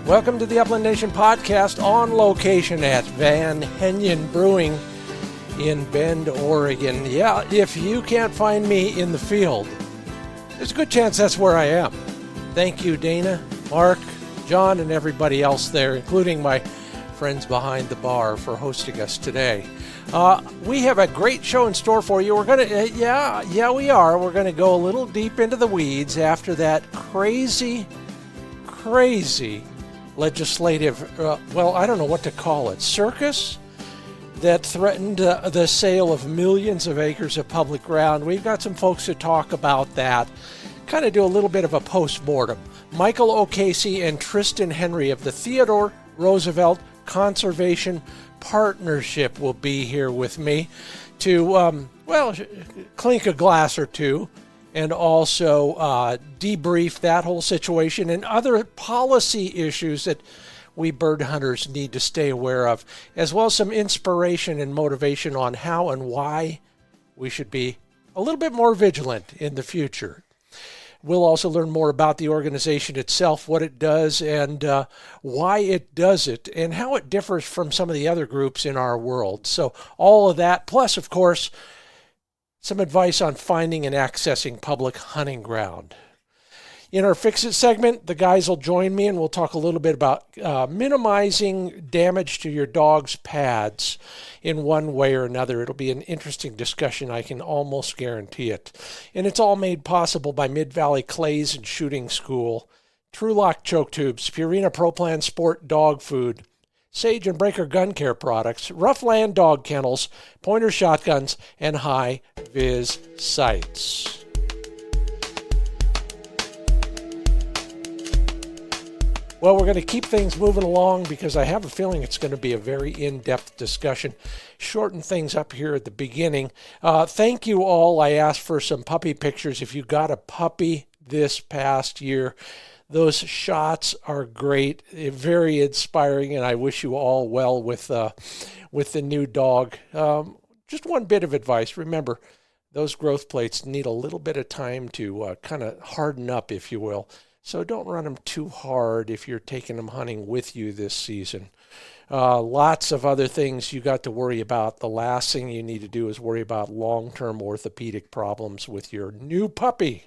Welcome to the Upland Nation podcast on location at Van Henyen Brewing in Bend, Oregon. Yeah, if you can't find me in the field, there's a good chance that's where I am. Thank you, Dana, Mark, John, and everybody else there, including my friends behind the bar, for hosting us today. We have a great show in store for you. We're going to, we are. We're going to go a little deep into the weeds after that crazy legislative, I don't know what to call it, circus that threatened the sale of millions of acres of public ground. We've got some folks to talk about that, kind of do a little bit of a post-mortem. Michael O'Casey and Tristan Henry of the Theodore, Roosevelt Conservation Partnership will be here with me to, clink a glass or two and also debrief that whole situation and other policy issues that we bird hunters need to stay aware of, as well as some inspiration and motivation on how and why we should be a little bit more vigilant in the future. We'll also learn more about the organization itself, what it does, and why it does it, and how it differs from some of the other groups in our world. So all of that, plus, of course, some advice on finding and accessing public hunting ground. In our Fix It segment, the guys will join me and we'll talk a little bit about minimizing damage to your dog's pads in one way or another. It'll be an interesting discussion, I can almost guarantee it. And it's all made possible by Mid-Valley Clays and Shooting School, TrulockChokes tubes, Purina Pro Plan Sport dog food, Sage and Breaker gun care products, RuffLand dog kennels, pointer shotguns, and HiViz sights. Well, we're going to keep things moving along because I have a feeling it's going to be a very in-depth discussion. Shorten things up here at the beginning. Thank you all. I asked for some puppy pictures. If you got a puppy this past year, those shots are great, very inspiring, and I wish you all well with the new dog. Just one bit of advice. Remember, those growth plates need a little bit of time to kind of harden up, if you will. So don't run them too hard if you're taking them hunting with you this season. Lots of other things you got to worry about. The last thing you need to do is worry about long-term orthopedic problems with your new puppy.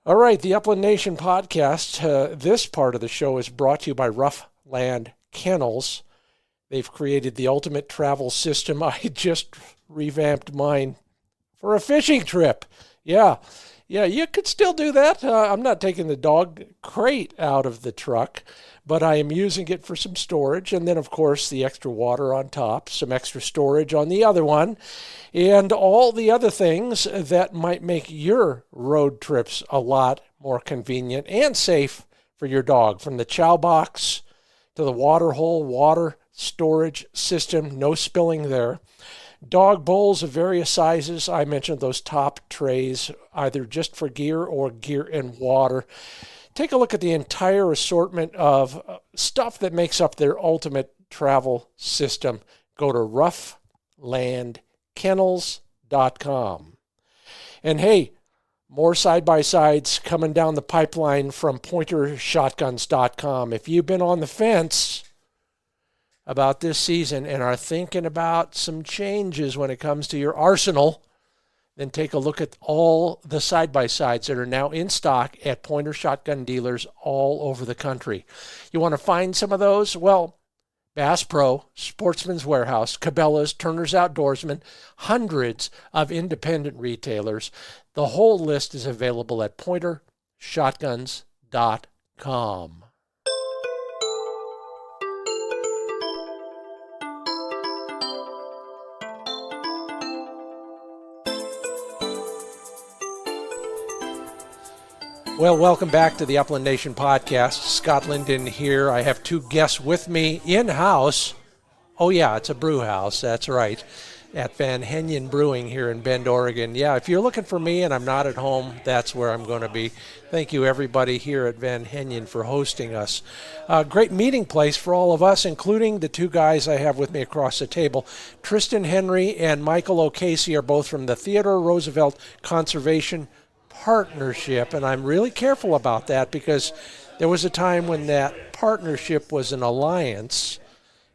All right, the Upland Nation podcast. This part of the show is brought to you by RuffLand Kennels. They've created the ultimate travel system. I just revamped mine for a fishing trip. Yeah, you could still do that. I'm not taking the dog crate out of the truck, but I am using it for some storage. And then, of course, the extra water on top, some extra storage on the other one, and all the other things that might make your road trips a lot more convenient and safe for your dog. From the chow box to the water hole, water storage system, no spilling there. Dog bowls of various sizes. I mentioned those top trays, either just for gear or gear and water. Take a look at the entire assortment of stuff that makes up their ultimate travel system. Go to RuffLandKennels.com. And hey, more side-by-sides coming down the pipeline from PointerShotguns.com. If you've been on the fence about this season and are thinking about some changes when it comes to your arsenal, then take a look at all the side-by-sides that are now in stock at Pointer Shotgun dealers all over the country. You want to find some of those? Well, Bass Pro, Sportsman's Warehouse, Cabela's, Turner's Outdoorsman, hundreds of independent retailers. The whole list is available at PointerShotguns.com. Well, welcome back to the Upland Nation podcast. Scott Linden here. I have two guests with me in-house. Oh, yeah, it's a brew house. That's right. At Van Henyen Brewing here in Bend, Oregon. Yeah, if you're looking for me and I'm not at home, that's where I'm going to be. Thank you, everybody here at Van Henyen, for hosting us. Great meeting place for all of us, including the two guys I have with me across the table. Tristan Henry and Michael O'Casey are both from the Theodore Roosevelt Conservation Partnership, and I'm really careful about that because there was a time when that partnership was an alliance,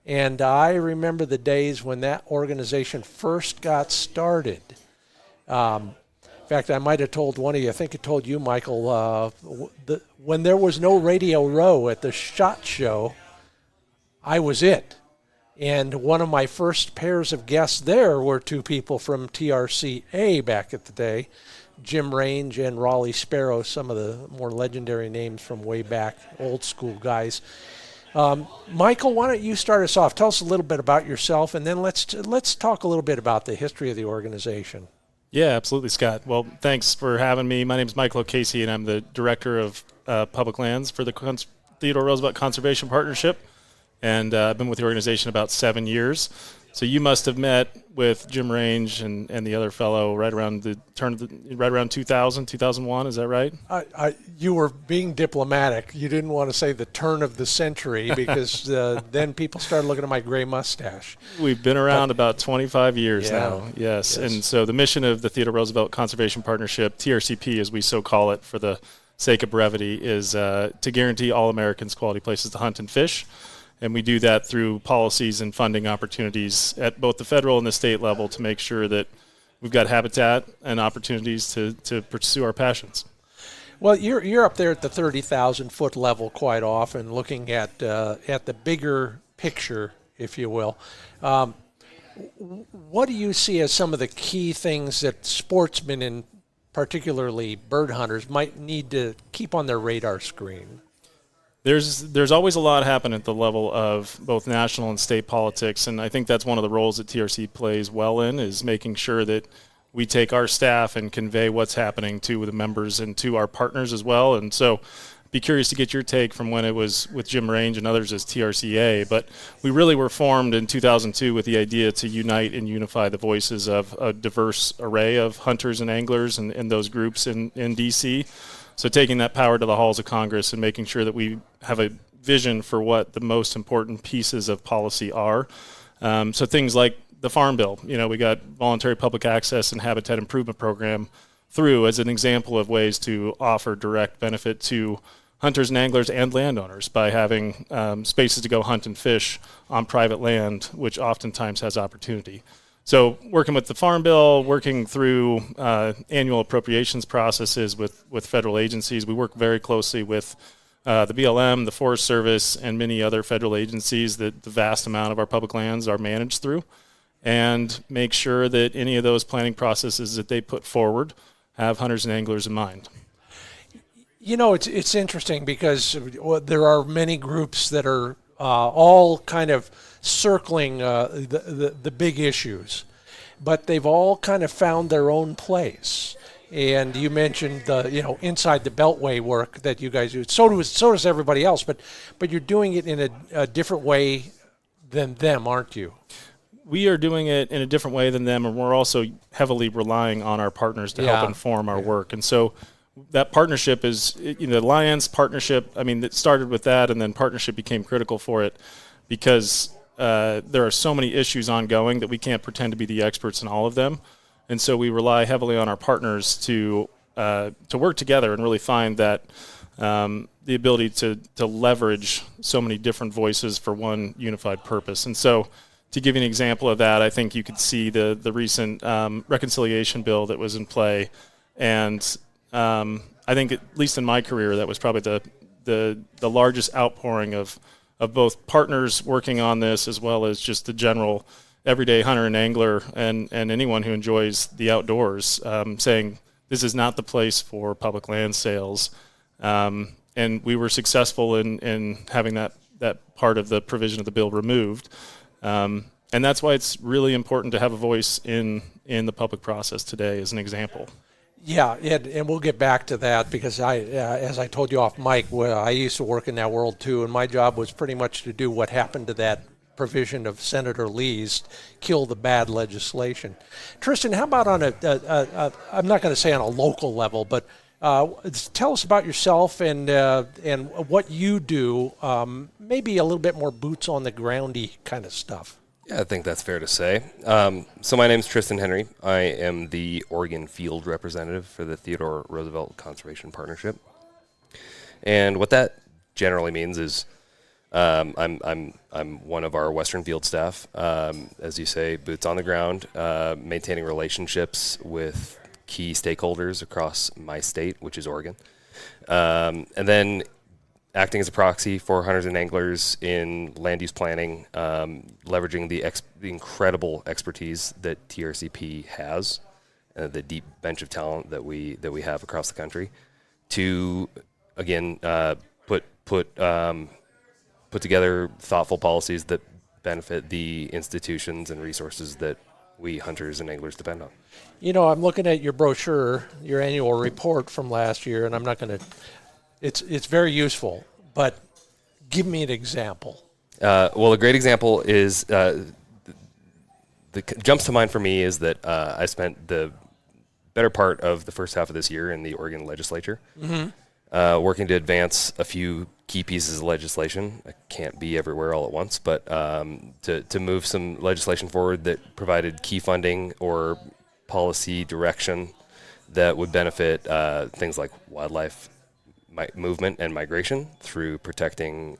and I remember the days when that organization first got started. In fact, I might have told one of you, I think I told you, Michael, when there was no Radio Row at the SHOT Show, I was it. And one of my first pairs of guests there were two people from TRCA back at the day, Jim Range and Raleigh Sparrow, some of the more legendary names from way back, old school guys. Michael, why don't you start us off? Tell us a little bit about yourself, and then let's talk a little bit about the history of the organization. Yeah, absolutely, Scott. Well, thanks for having me. My name is Michael O'Casey, and I'm the Director of Public Lands for the Theodore Roosevelt Conservation Partnership. And I've been with the organization about 7 years. So you must have met with Jim Range and the other fellow right around the turn of right around 2000, 2001. Is that right? You were being diplomatic. You didn't want to say the turn of the century because then people started looking at my gray mustache. We've been around about 25 years now. Yes. And so the mission of the Theodore Roosevelt Conservation Partnership, TRCP as we so call it for the sake of brevity, is to guarantee all Americans quality places to hunt and fish. And we do that through policies and funding opportunities at both the federal and the state level to make sure that we've got habitat and opportunities to pursue our passions. Well, you're up there at the 30,000-foot level quite often, looking at the bigger picture, if you will. What do you see as some of the key things that sportsmen and particularly bird hunters might need to keep on their radar screen? There's always a lot happening at the level of both national and state politics, and I think that's one of the roles that TRC plays well in, is making sure that we take our staff and convey what's happening to the members and to our partners as well. And so be curious to get your take from when it was with Jim Range and others as TRCA, but we really were formed in 2002 with the idea to unite and unify the voices of a diverse array of hunters and anglers and those groups in DC. So taking that power to the halls of Congress and making sure that we have a vision for what the most important pieces of policy are. So things like the Farm Bill, we got voluntary public access and habitat improvement program through as an example of ways to offer direct benefit to hunters and anglers and landowners by having spaces to go hunt and fish on private land, which oftentimes has opportunity. So working with the Farm Bill, working through annual appropriations processes with federal agencies, we work very closely with the BLM, the Forest Service, and many other federal agencies that the vast amount of our public lands are managed through, and make sure that any of those planning processes that they put forward have hunters and anglers in mind. It's interesting because there are many groups that are all kind of circling the big issues, but they've all kind of found their own place. And you mentioned the inside the beltway work that you guys do. So does everybody else, but you're doing it in a different way than them, aren't you? We are doing it in a different way than them, and we're also heavily relying on our partners to help inform our work. And so that partnership is, the Alliance partnership, it started with that, and then partnership became critical for it because there are so many issues ongoing that we can't pretend to be the experts in all of them. And so we rely heavily on our partners to work together and really find that the ability to leverage so many different voices for one unified purpose. And so to give you an example of that, I think you could see the recent reconciliation bill that was in play. And I think, at least in my career, that was probably the largest outpouring of both partners working on this as well as just the general everyday hunter and angler and anyone who enjoys the outdoors, saying this is not the place for public land sales. And we were successful in having that part of the provision of the bill removed. And that's why it's really important to have a voice in the public process today, as an example. Yeah, and we'll get back to that because as I told you off mic, I used to work in that world too, and my job was pretty much to do what happened to that provision of Senator Lee's kill the bad legislation. Tristan, how about on I'm not going to say on a local level, but tell us about yourself and what you do, maybe a little bit more boots on the groundy kind of stuff. Yeah, I think that's fair to say. So my name's Tristan Henry. I am the Oregon field representative for the Theodore Roosevelt Conservation Partnership. And what that generally means is I'm one of our Western field staff. As you say, boots on the ground, maintaining relationships with key stakeholders across my state, which is Oregon, and then acting as a proxy for hunters and anglers in land use planning, leveraging the incredible expertise that TRCP has, the deep bench of talent that we have across the country, to again put together thoughtful policies that benefit the institutions and resources that we hunters and anglers depend on. You know, I'm looking at your brochure, your annual report from last year, and I'm not going to. It's very useful, but give me an example. Well, a great example is that jumps to mind for me is that I spent the better part of the first half of this year in the Oregon legislature, working to advance a few key pieces of legislation. I can't be everywhere all at once, but to move some legislation forward that provided key funding or policy direction that would benefit things like wildlife movement and migration through protecting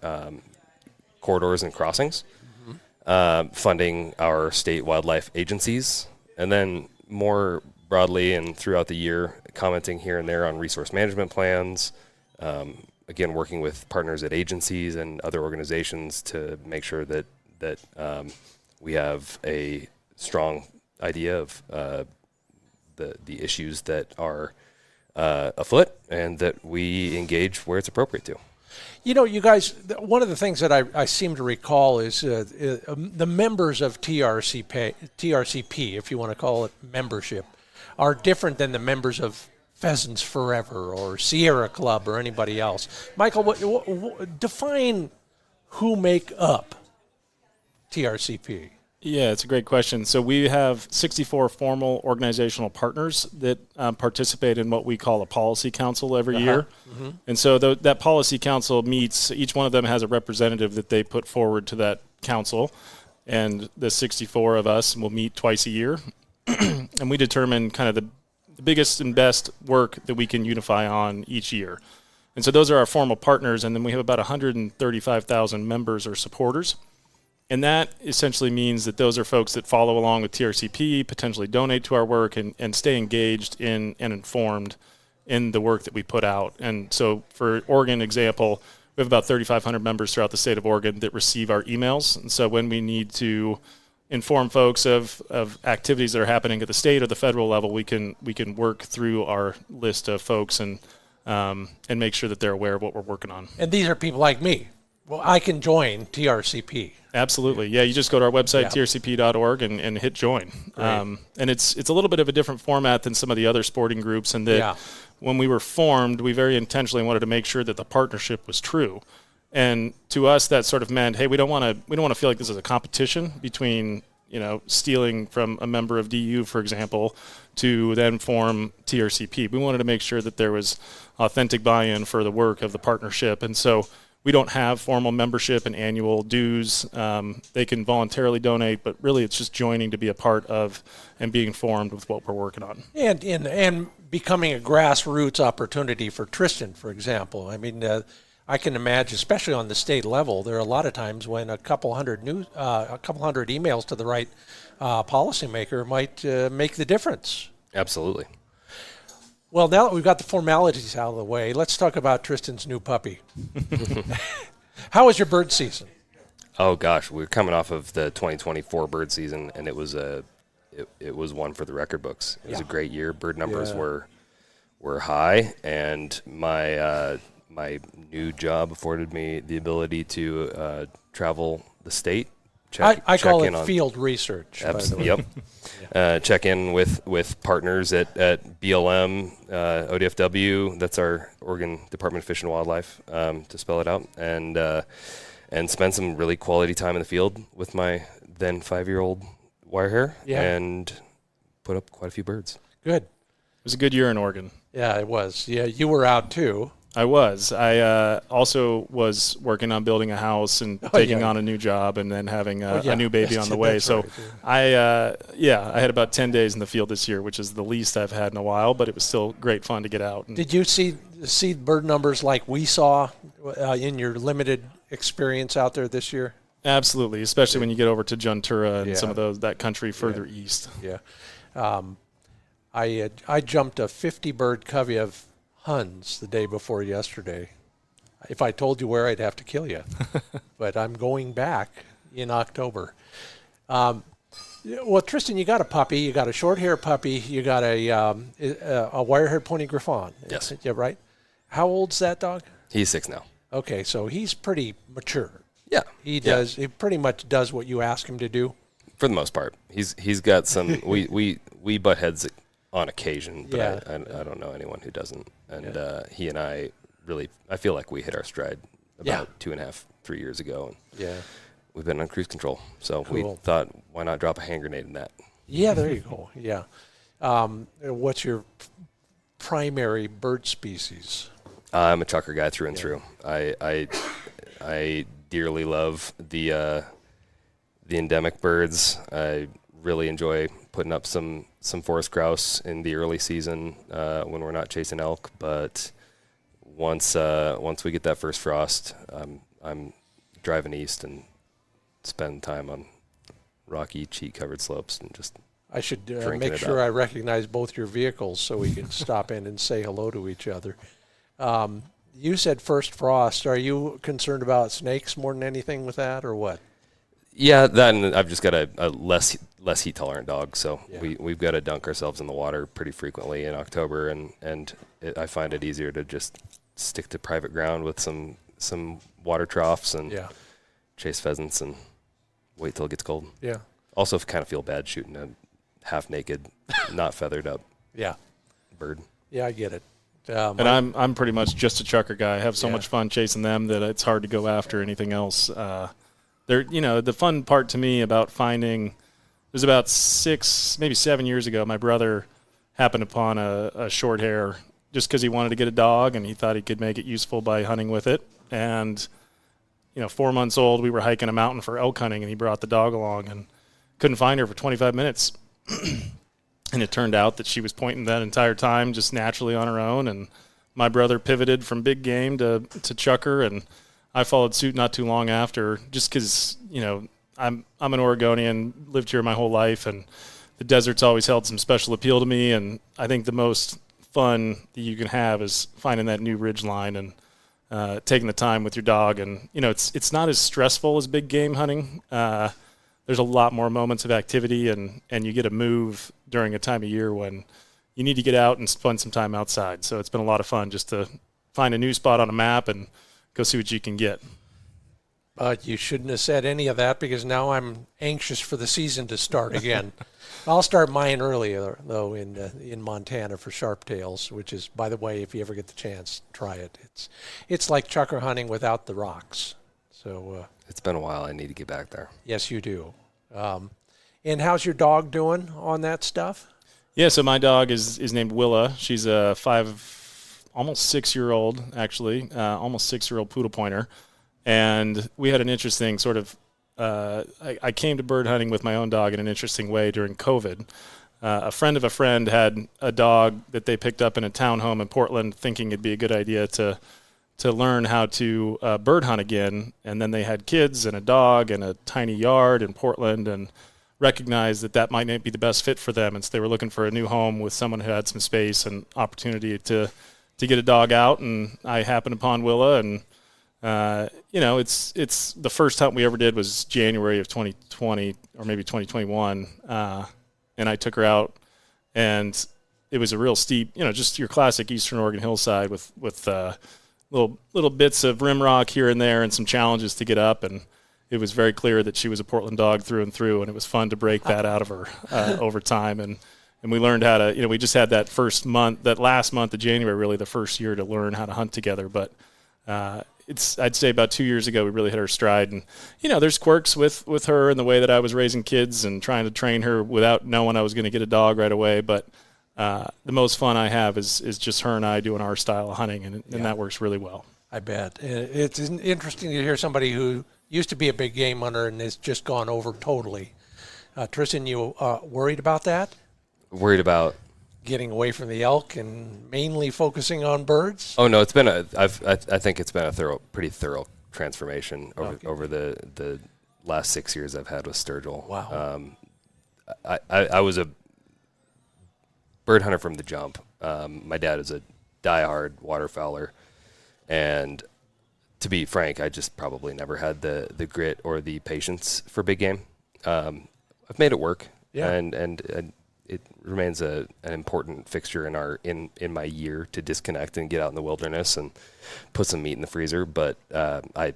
corridors and crossings, funding our state wildlife agencies, and then more broadly and throughout the year, commenting here and there on resource management plans, again, working with partners at agencies and other organizations to make sure that we have a strong idea of the issues that are afoot and that we engage where it's appropriate to. You know, you guys, one of the things that I seem to recall is the members of TRCP, if you want to call it membership, are different than the members of Pheasants Forever or Sierra Club or anybody else. Michael, define who make up TRCP. Yeah, it's a great question. So we have 64 formal organizational partners that participate in what we call a policy council every year. And so that policy council meets, each one of them has a representative that they put forward to that council. And the 64 of us will meet twice a year. And we determine kind of the biggest and best work that we can unify on each year. And so those are our formal partners. And then we have about 135,000 members or supporters. And that essentially means that those are folks that follow along with TRCP, potentially donate to our work, and stay engaged in and informed in the work that we put out. And so for Oregon example, we have about 3,500 members throughout the state of Oregon that receive our emails. And so when we need to inform folks of activities that are happening at the state or the federal level, we can work through our list of folks and make sure that they're aware of what we're working on. And these are people like me. Well, I can join TRCP. Absolutely. Yeah, you just go to our website, trcp.org, and hit join. And it's a little bit of a different format than some of the other sporting groups in that when we were formed, we very intentionally wanted to make sure that the partnership was true. And to us, that sort of meant, hey, we don't want to feel like this is a competition between, stealing from a member of DU, for example, to then form TRCP. We wanted to make sure that there was authentic buy-in for the work of the partnership. And so we don't have formal membership and annual dues. They can voluntarily donate, but really it's just joining to be a part of and being informed with what we're working on. And becoming a grassroots opportunity for Tristan, for example. I mean, I can imagine, especially on the state level, there are a lot of times when a couple hundred emails to the right policymaker might make the difference. Absolutely. Well, now that we've got the formalities out of the way, let's talk about Tristan's new puppy. How was your bird season? Oh gosh, we're coming off of the 2024 bird season, and it was one for the record books. It was a great year. Bird numbers were high, and my new job afforded me the ability to travel the state. I call it field research. Absolutely. Yep. Check in with partners at BLM, ODFW. That's our Oregon Department of Fish and Wildlife, to spell it out, and spend some really quality time in the field with my then 5-year-old wire hair, and put up quite a few birds. Good. It was a good year in Oregon. Yeah, it was. Yeah, you were out too. I was. I also was working on building a house and taking on a new job, and then having a new baby on the way. So right, I had about 10 days in the field this year, which is the least I've had in a while, but it was still great fun to get out. Did you see bird numbers like we saw in your limited experience out there this year? Absolutely, especially when you get over to Juntura and some of that country further east. Yeah. I jumped a 50 bird covey of Huns the day before yesterday. If I told you where, I'd have to kill you. But I'm going back in October. Well, Tristan, you got a puppy. You got a short hair puppy. You got a wire-haired pony Griffon. Yes. Yeah, right. How old's that dog? He's 6 now. Okay, so he's pretty mature. Yeah. He does. He pretty much does what you ask him to do. For the most part, he's got some. we butt heads on occasion, but I don't know anyone who doesn't. And he and I really, I feel like we hit our stride about 2.5, 3 years ago. And we've been on cruise control. So we thought, why not drop a hand grenade in that? Yeah, there you go. Yeah. What's your primary bird species? I'm a chukar guy through and through. I dearly love the endemic birds. I really enjoy putting up some forest grouse in the early season when we're not chasing elk. But once we get that first frost, I'm driving east and spend time on rocky, cheat-covered slopes and just. I should make sure I recognize both your vehicles so we can stop in and say hello to each other. You said first frost. Are you concerned about snakes more than anything with that, or what? Yeah, that, and I've just got a less heat tolerant dog, so we've got to dunk ourselves in the water pretty frequently in October, and I find it easier to just stick to private ground with some water troughs and chase pheasants and wait till it gets cold. Yeah. Also, kind of feel bad shooting a half naked, not feathered up bird. Yeah, I get it. And I'm pretty much just a chukar guy. I have so much fun chasing them that it's hard to go after anything else. The fun part to me about finding, it was about 6, maybe 7 years ago, my brother happened upon a short hair just because he wanted to get a dog and he thought he could make it useful by hunting with it. And 4 months old, we were hiking a mountain for elk hunting, and he brought the dog along and couldn't find her for 25 minutes. And it turned out that she was pointing that entire time just naturally on her own. And my brother pivoted from big game to chukar, and I followed suit not too long after, just because, I'm an Oregonian, lived here my whole life, and the desert's always held some special appeal to me. And I think the most fun that you can have is finding that new ridge line and taking the time with your dog. And, it's not as stressful as big game hunting. There's a lot more moments of activity, and you get a move during a time of year when you need to get out and spend some time outside. So it's been a lot of fun just to find a new spot on a map and go see what you can get. But you shouldn't have said any of that, because now I'm anxious for the season to start again. I'll start mine early, though, in Montana for sharptails, which is, by the way, if you ever get the chance, try it. It's like chukar hunting without the rocks. So it's been a while. I need to get back there. Yes, you do. And how's your dog doing on that stuff? Yeah, so my dog is named Willa. She's a almost 6-year-old, actually, almost 6-year-old poodle pointer. And we had an interesting sort of, I came to bird hunting with my own dog in an interesting way during COVID. A friend of a friend had a dog that they picked up in a townhome in Portland, thinking it'd be a good idea to learn how to bird hunt again. And then they had kids and a dog and a tiny yard in Portland, and recognized that might not be the best fit for them. And so they were looking for a new home with someone who had some space and opportunity to get a dog out. And I happened upon Willa, and it's the first hunt we ever did was January of 2020 or maybe 2021. And I took her out, and it was a real steep, just your classic Eastern Oregon hillside with little bits of rim rock here and there and some challenges to get up. And it was very clear that she was a Portland dog through and through, and it was fun to break that out of her over time. And we learned how to, we just had that last month of January, really the first year to learn how to hunt together. But I'd say about 2 years ago, we really hit our stride. And, there's quirks with her and the way that I was raising kids and trying to train her without knowing I was going to get a dog right away. But Yeah. The most fun I have is just her and I doing our style of hunting, and that works really well. I bet. It's interesting to hear somebody who used to be a big game hunter and has just gone over totally. Tristan, you worried about that? Worried about getting away from the elk and mainly focusing on birds? Oh no, it's been I think it's been a pretty thorough transformation over the last 6 years I've had with Sturgill. Wow. I was a bird hunter from the jump. My dad is a diehard waterfowler, and to be frank, I just probably never had the grit or the patience for big game. I've made it work, and it remains an important fixture in my year to disconnect and get out in the wilderness and put some meat in the freezer. But I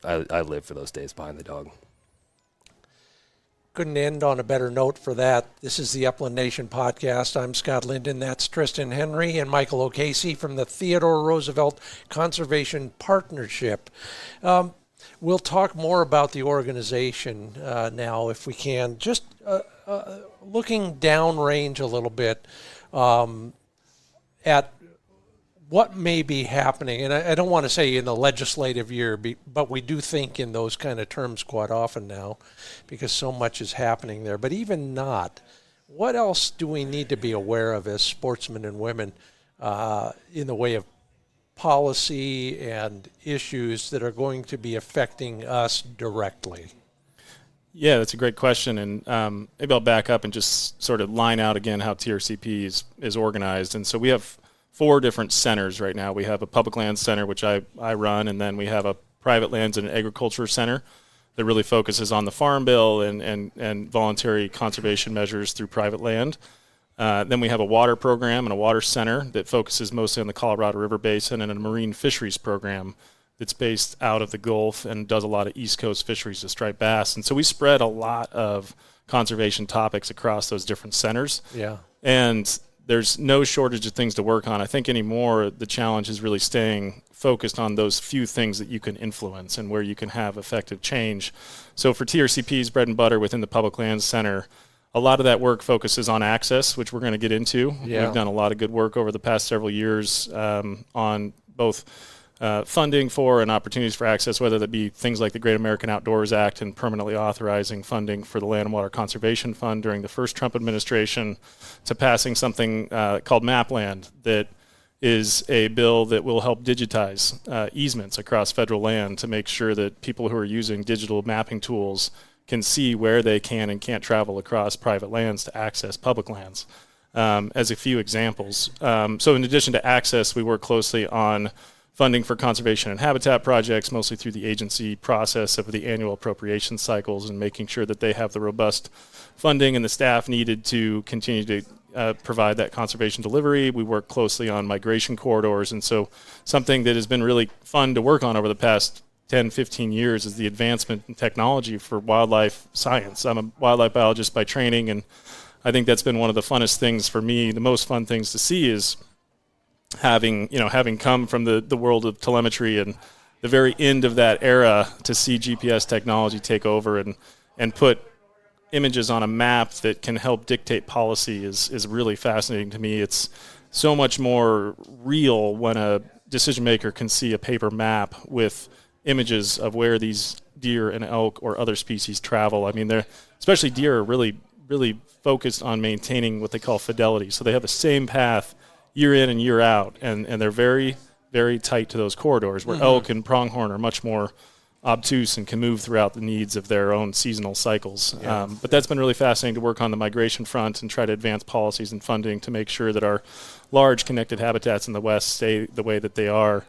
live for those days behind the dog. Couldn't end on a better note for that. This is the Upland Nation podcast. I'm Scott Linden. That's Tristan Henry and Michael O'Casey from the Theodore Roosevelt Conservation Partnership. We'll talk more about the organization now if we can. Just looking downrange a little bit at what may be happening. And I don't want to say in the legislative year, but we do think in those kind of terms quite often now because so much is happening there. But even not, what else do we need to be aware of as sportsmen and women in the way of policy and issues that are going to be affecting us directly? Yeah, that's a great question, and maybe I'll back up and just sort of line out again how TRCP is organized. And so we have 4 different centers right now. We have a public lands center, which I run, and then we have a private lands and agriculture center that really focuses on the farm bill and voluntary conservation measures through private land. Then we have a water program and a water center that focuses mostly on the Colorado River Basin, and a marine fisheries program that's based out of the Gulf and does a lot of East Coast fisheries to striped bass. And so we spread a lot of conservation topics across those different centers. Yeah. And there's no shortage of things to work on. I think anymore the challenge is really staying focused on those few things that you can influence and where you can have effective change. So for TRCP's bread and butter within the Public Lands Center, a lot of that work focuses on access, which we're going to get into. Yeah. We've done a lot of good work over the past several years on both funding for and opportunities for access, whether that be things like the Great American Outdoors Act and permanently authorizing funding for the Land and Water Conservation Fund during the first Trump administration, to passing something called MapLand that is a bill that will help digitize easements across federal land to make sure that people who are using digital mapping tools can see where they can and can't travel across private lands to access public lands, as a few examples. So in addition to access, we work closely on funding for conservation and habitat projects, mostly through the agency process of the annual appropriation cycles, and making sure that they have the robust funding and the staff needed to continue to provide that conservation delivery. We work closely on migration corridors, and so something that has been really fun to work on over the past 10, 15 years is the advancement in technology for wildlife science. I'm a wildlife biologist by training, and I think that's been one of the funnest things for me. The most fun things to see is having come from the world of telemetry and the very end of that era, to see GPS technology take over and put images on a map that can help dictate policy is really fascinating to me. It's so much more real when a decision maker can see a paper map with images of where these deer and elk or other species travel. I mean, especially deer are really, really focused on maintaining what they call fidelity. So they have the same path year in and year out, and they're very, very tight to those corridors, where elk and pronghorn are much more obtuse and can move throughout the needs of their own seasonal cycles. Yeah. But that's been really fascinating to work on the migration front and try to advance policies and funding to make sure that our large connected habitats in the West stay the way that they are.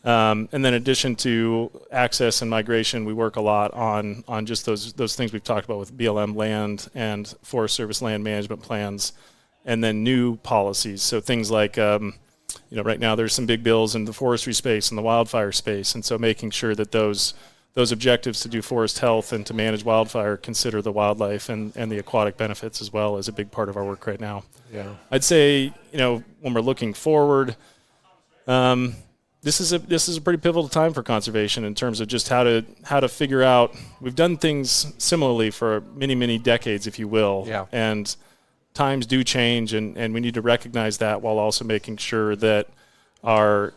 And then in addition to access and migration, we work a lot on just those things we've talked about with BLM land and Forest Service land management plans, and then new policies. So things like, right now there's some big bills in the forestry space and the wildfire space, and so making sure that those objectives to do forest health and to manage wildfire consider the wildlife and the aquatic benefits as well is a big part of our work right now. Yeah. I'd say, when we're looking forward, this is a pretty pivotal time for conservation in terms of just how to figure out. We've done things similarly for many, many decades, if you will. Yeah. And times do change, and we need to recognize that while also making sure that our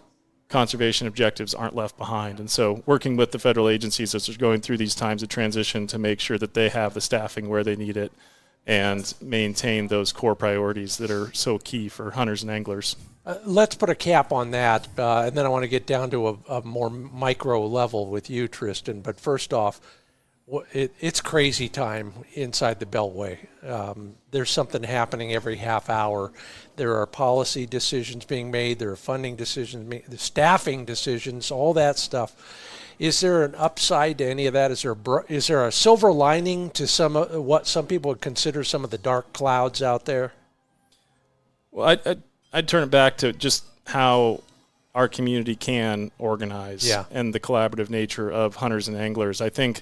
conservation objectives aren't left behind. And so working with the federal agencies as they're going through these times of transition to make sure that they have the staffing where they need it and maintain those core priorities that are so key for hunters and anglers. Let's put a cap on that, and then I want to get down to a more micro level with you, Tristan. But first off, it's crazy time inside the Beltway. There's something happening every half hour. There are policy decisions being made. There are funding decisions, the staffing decisions, all that stuff. Is there an upside to any of that? Is there a silver lining to what some people would consider some of the dark clouds out there? Well, I'd turn it back to just how our community can organize and the collaborative nature of hunters and anglers. I think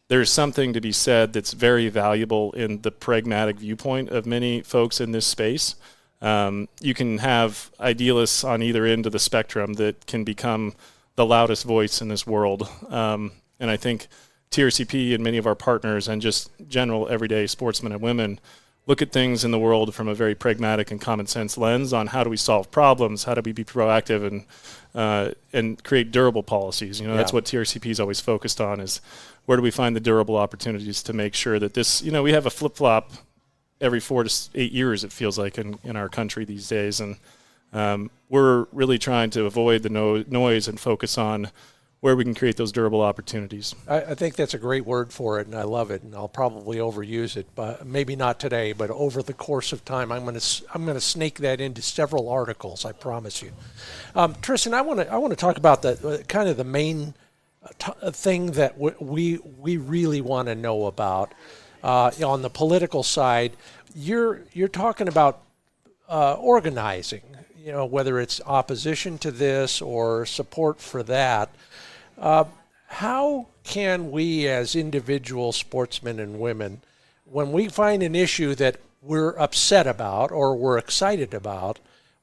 there's something to be said that's very valuable in the pragmatic viewpoint of many folks in this space. You can have idealists on either end of the spectrum that can become the loudest voice in this world. And I think TRCP and many of our partners and just general everyday sportsmen and women look at things in the world from a very pragmatic and common sense lens on how do we solve problems, how do we be proactive and create durable policies. That's what TRCP is always focused on, is where do we find the durable opportunities to make sure that this, we have a flip-flop every 4 to 8 years, it feels like, in our country these days. And we're really trying to avoid the noise and focus on where we can create those durable opportunities. I think that's a great word for it, and I love it, and I'll probably overuse it, but maybe not today, but over the course of time, I'm going to snake that into several articles, I promise you. Tristan, I want to talk about the kind of the main thing that we really want to know about on the political side. You're talking about organizing, whether it's opposition to this or support for that. How can we as individual sportsmen and women, when we find an issue that we're upset about or we're excited about,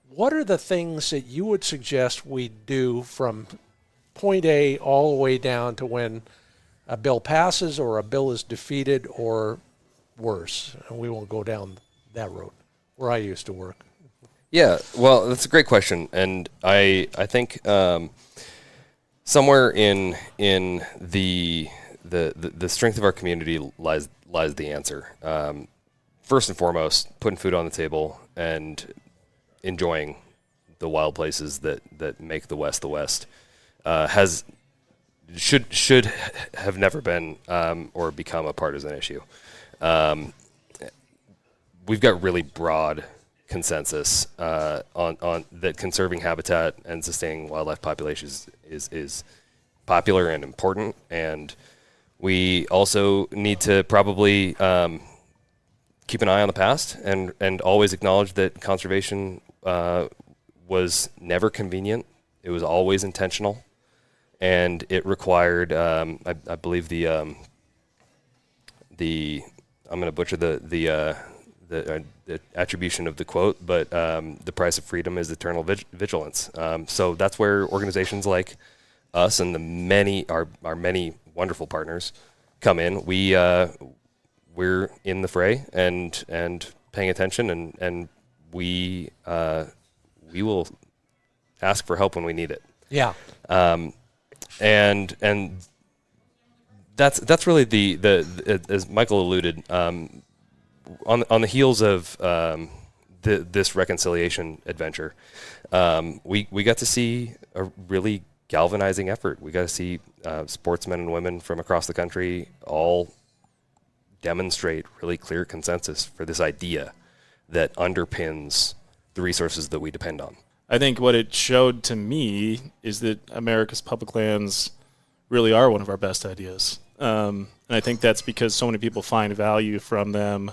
what are the things that you would suggest we do from point A all the way down to when a bill passes or a bill is defeated or worse? And we won't go down that road where I used to work. Yeah, well, that's a great question, and I think somewhere in the strength of our community lies the answer. First and foremost, putting food on the table and enjoying the wild places that make the West the West should have never been or become a partisan issue. We've got really broad consensus on that conserving habitat and sustaining wildlife populations is popular and important, and we also need to probably keep an eye on the past and always acknowledge that conservation was never convenient. It was always intentional, and it required I believe the I'm going to butcher the attribution of the quote, but the price of freedom is eternal vigilance. So that's where organizations like us and our many wonderful partners come in. We're in the fray and paying attention, and we will ask for help when we need it. Yeah. And that's really the as Michael alluded, on the heels of this reconciliation adventure, we got to see a really galvanizing effort. We got to see sportsmen and women from across the country all demonstrate really clear consensus for this idea that underpins the resources that we depend on. I think what it showed to me is that America's public lands really are one of our best ideas. And I think that's because so many people find value from them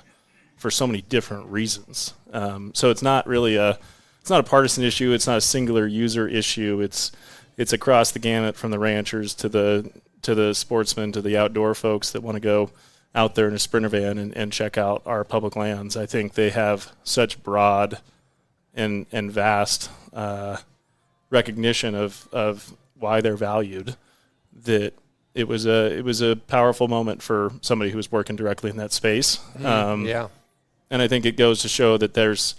for so many different reasons. So it's not really it's not a partisan issue. It's not a singular user issue. It's across the gamut, from the ranchers to the sportsmen to the outdoor folks that want to go out there in a Sprinter van and check out our public lands. I think they have such broad and vast recognition of why they're valued that it was a powerful moment for somebody who was working directly in that space. Yeah. And I think it goes to show that there's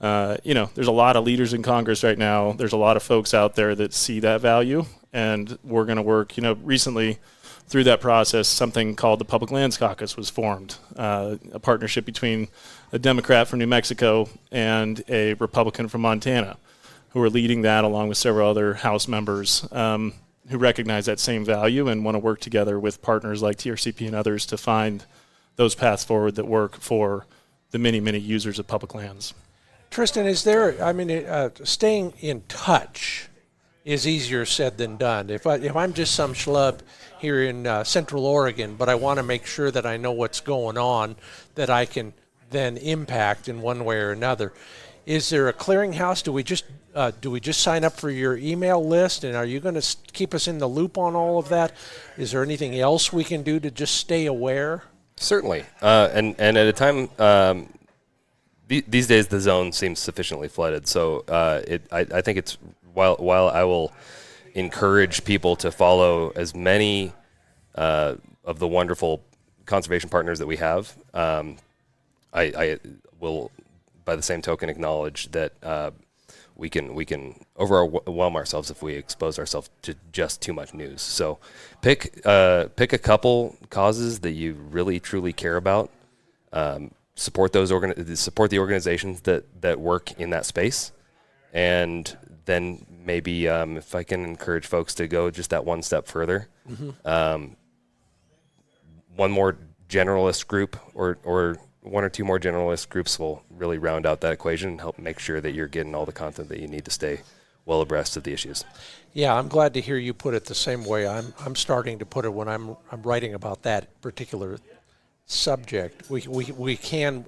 a lot of leaders in Congress right now. There's a lot of folks out there that see that value, and we're going to work. Recently through that process, something called the Public Lands Caucus was formed, a partnership between a Democrat from New Mexico and a Republican from Montana, who are leading that along with several other House members who recognize that same value and want to work together with partners like TRCP and others to find those paths forward that work for the many, many users of public lands. Tristan, staying in touch is easier said than done. If I'm just some schlub here in Central Oregon, but I want to make sure that I know what's going on, that I can then impact in one way or another. Is there a clearinghouse? Do we just sign up for your email list, and are you going to keep us in the loop on all of that? Is there anything else we can do to just stay aware? Certainly, and at a time. These days, the zone seems sufficiently flooded, so I think it's while I will encourage people to follow as many of the wonderful conservation partners that we have. I will, by the same token, acknowledge that we can overwhelm ourselves if we expose ourselves to just too much news. So, pick a couple causes that you really truly care about. Support support the organizations that work in that space, and then maybe if I can encourage folks to go just that one step further, one more generalist group or one or two more generalist groups will really round out that equation and help make sure that you're getting all the content that you need to stay well abreast of the issues. Yeah, I'm glad to hear you put it the same way I'm starting to put it when I'm writing about that particular subject. We can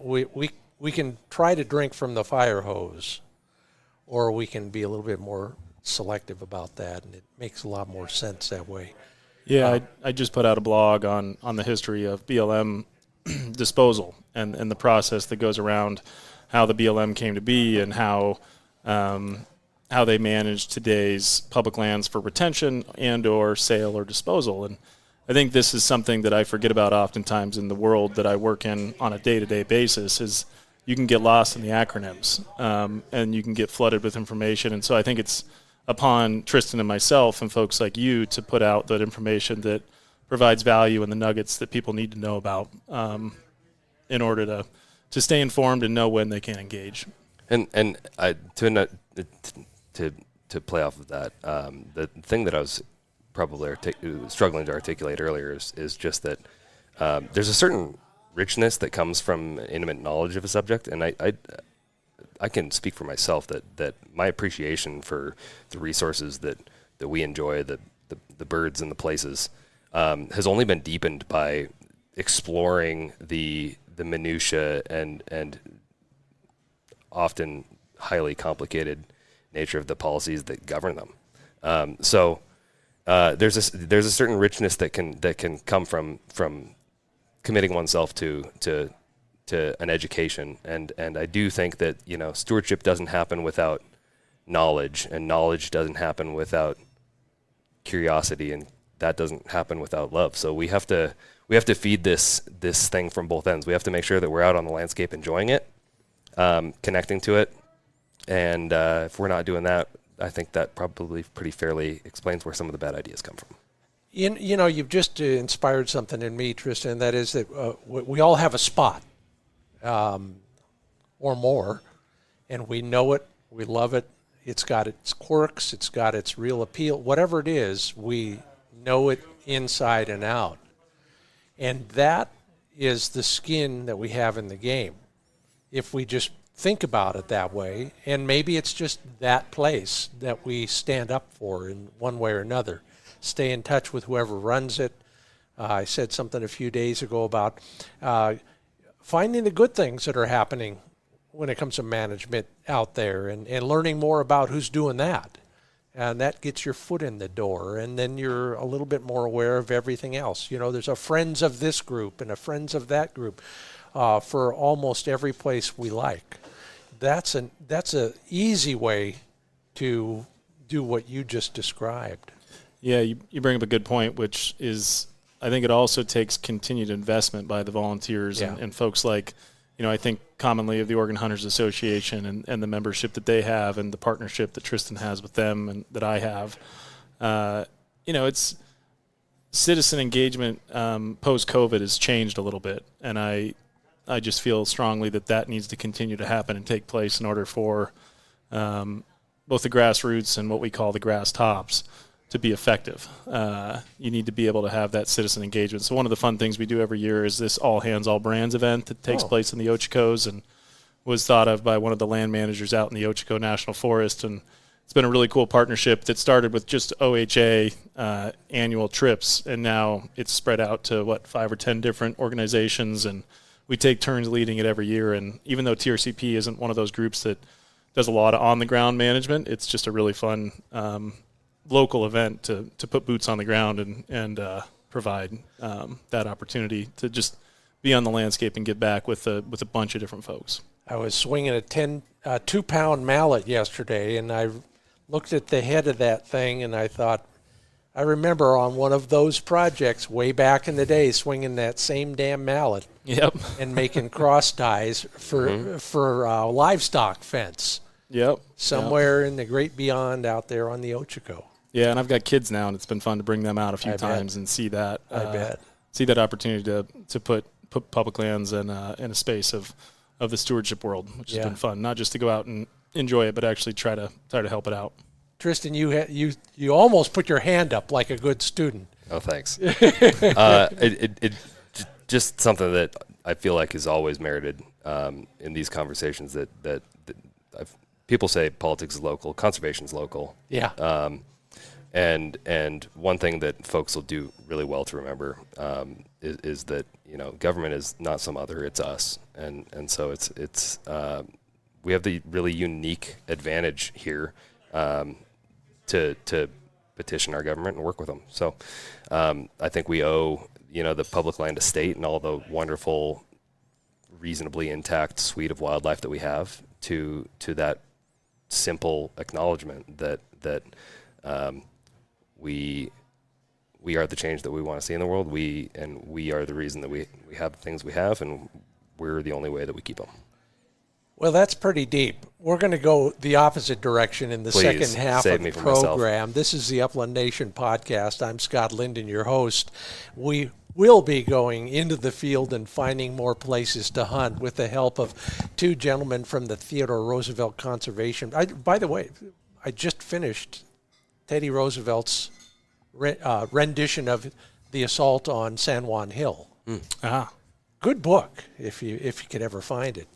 try to drink from the fire hose, or we can be a little bit more selective about that, and it makes a lot more sense that way. Yeah, I just put out a blog on the history of BLM disposal and the process that goes around how the BLM came to be and how they manage today's public lands for retention and or sale or disposal. And I think this is something that I forget about oftentimes in the world that I work in on a day-to-day basis is you can get lost in the acronyms and you can get flooded with information. And so I think it's upon Tristan and myself and folks like you to put out that information that provides value and the nuggets that people need to know about in order to stay informed and know when they can engage. And to play off of that, the thing that I was probably struggling to articulate earlier is just that there's a certain richness that comes from intimate knowledge of a subject, and I can speak for myself that my appreciation for the resources that we enjoy, the birds and the places, has only been deepened by exploring the minutia and often highly complicated nature of the policies that govern them. So there's a certain richness that can come from committing oneself to an education, and I do think that stewardship doesn't happen without knowledge, and knowledge doesn't happen without curiosity, and that doesn't happen without love. So we have to feed this thing from both ends. We have to make sure that we're out on the landscape enjoying it, connecting to it, and if we're not doing that, I think that probably pretty fairly explains where some of the bad ideas come from. You've just inspired something in me, Tristan. That is that we all have a spot, or more, and we know it, we love it. It's got its quirks, it's got its real appeal. Whatever it is, we know it inside and out, and that is the skin that we have in the game. If we just think about it that way, and maybe it's just that place that we stand up for in one way or another. Stay in touch with whoever runs it. I said something a few days ago about finding the good things that are happening when it comes to management out there, and learning more about who's doing that. And that gets your foot in the door, and then you're a little bit more aware of everything else. There's a friends of this group and a friends of that group for almost every place we like. That's a easy way to do what you just described. Yeah, you bring up a good point, which is I think it also takes continued investment by the volunteers and folks like I think commonly of the Oregon Hunters Association and the membership that they have and the partnership that Tristan has with them and that I have. It's citizen engagement post-COVID has changed a little bit, and I just feel strongly that needs to continue to happen and take place in order for both the grassroots and what we call the grass tops to be effective. You need to be able to have that citizen engagement. So one of the fun things we do every year is this all hands, all brands event that takes place in the Ochocos and was thought of by one of the land managers out in the Ochoco National Forest. And it's been a really cool partnership that started with just OHA annual trips, and now it's spread out to 5 or 10 different organizations, and we take turns leading it every year. And even though TRCP isn't one of those groups that does a lot of on-the-ground management, it's just a really fun local event to put boots on the ground and provide that opportunity to just be on the landscape and get back with a bunch of different folks. I was swinging a 2-pound mallet yesterday, and I looked at the head of that thing, and I thought, I remember on one of those projects way back in the day swinging that same damn mallet. Yep. And making cross ties for livestock fence. Yep. Somewhere in the great beyond out there on the Ochoco. Yeah, and I've got kids now, and it's been fun to bring them out a few times and see that. I bet. See that opportunity to put public lands in a space of the stewardship world, which has been fun. Not just to go out and enjoy it, but actually try to help it out. Tristan, you almost put your hand up like a good student. Oh, thanks. It just something that I feel like is always merited in these conversations that people say politics is local, conservation is local. Yeah. And one thing that folks will do really well to remember is that government is not some other, it's us, and so it's we have the really unique advantage here to petition our government and work with them. So I think we owe the public land estate and all the wonderful, reasonably intact suite of wildlife that we have to that simple acknowledgement that we are the change that we want to see in the world. We are the reason that we have the things we have, and we're the only way that we keep them. Well, that's pretty deep. We're going to go the opposite direction in the second half of the program. This is the Upland Nation podcast. I'm Scott Linden, your host. We will be going into the field and finding more places to hunt with the help of two gentlemen from the Theodore Roosevelt Conservation. By the way, I just finished Teddy Roosevelt's rendition of the assault on San Juan Hill. Good book if you could ever find it.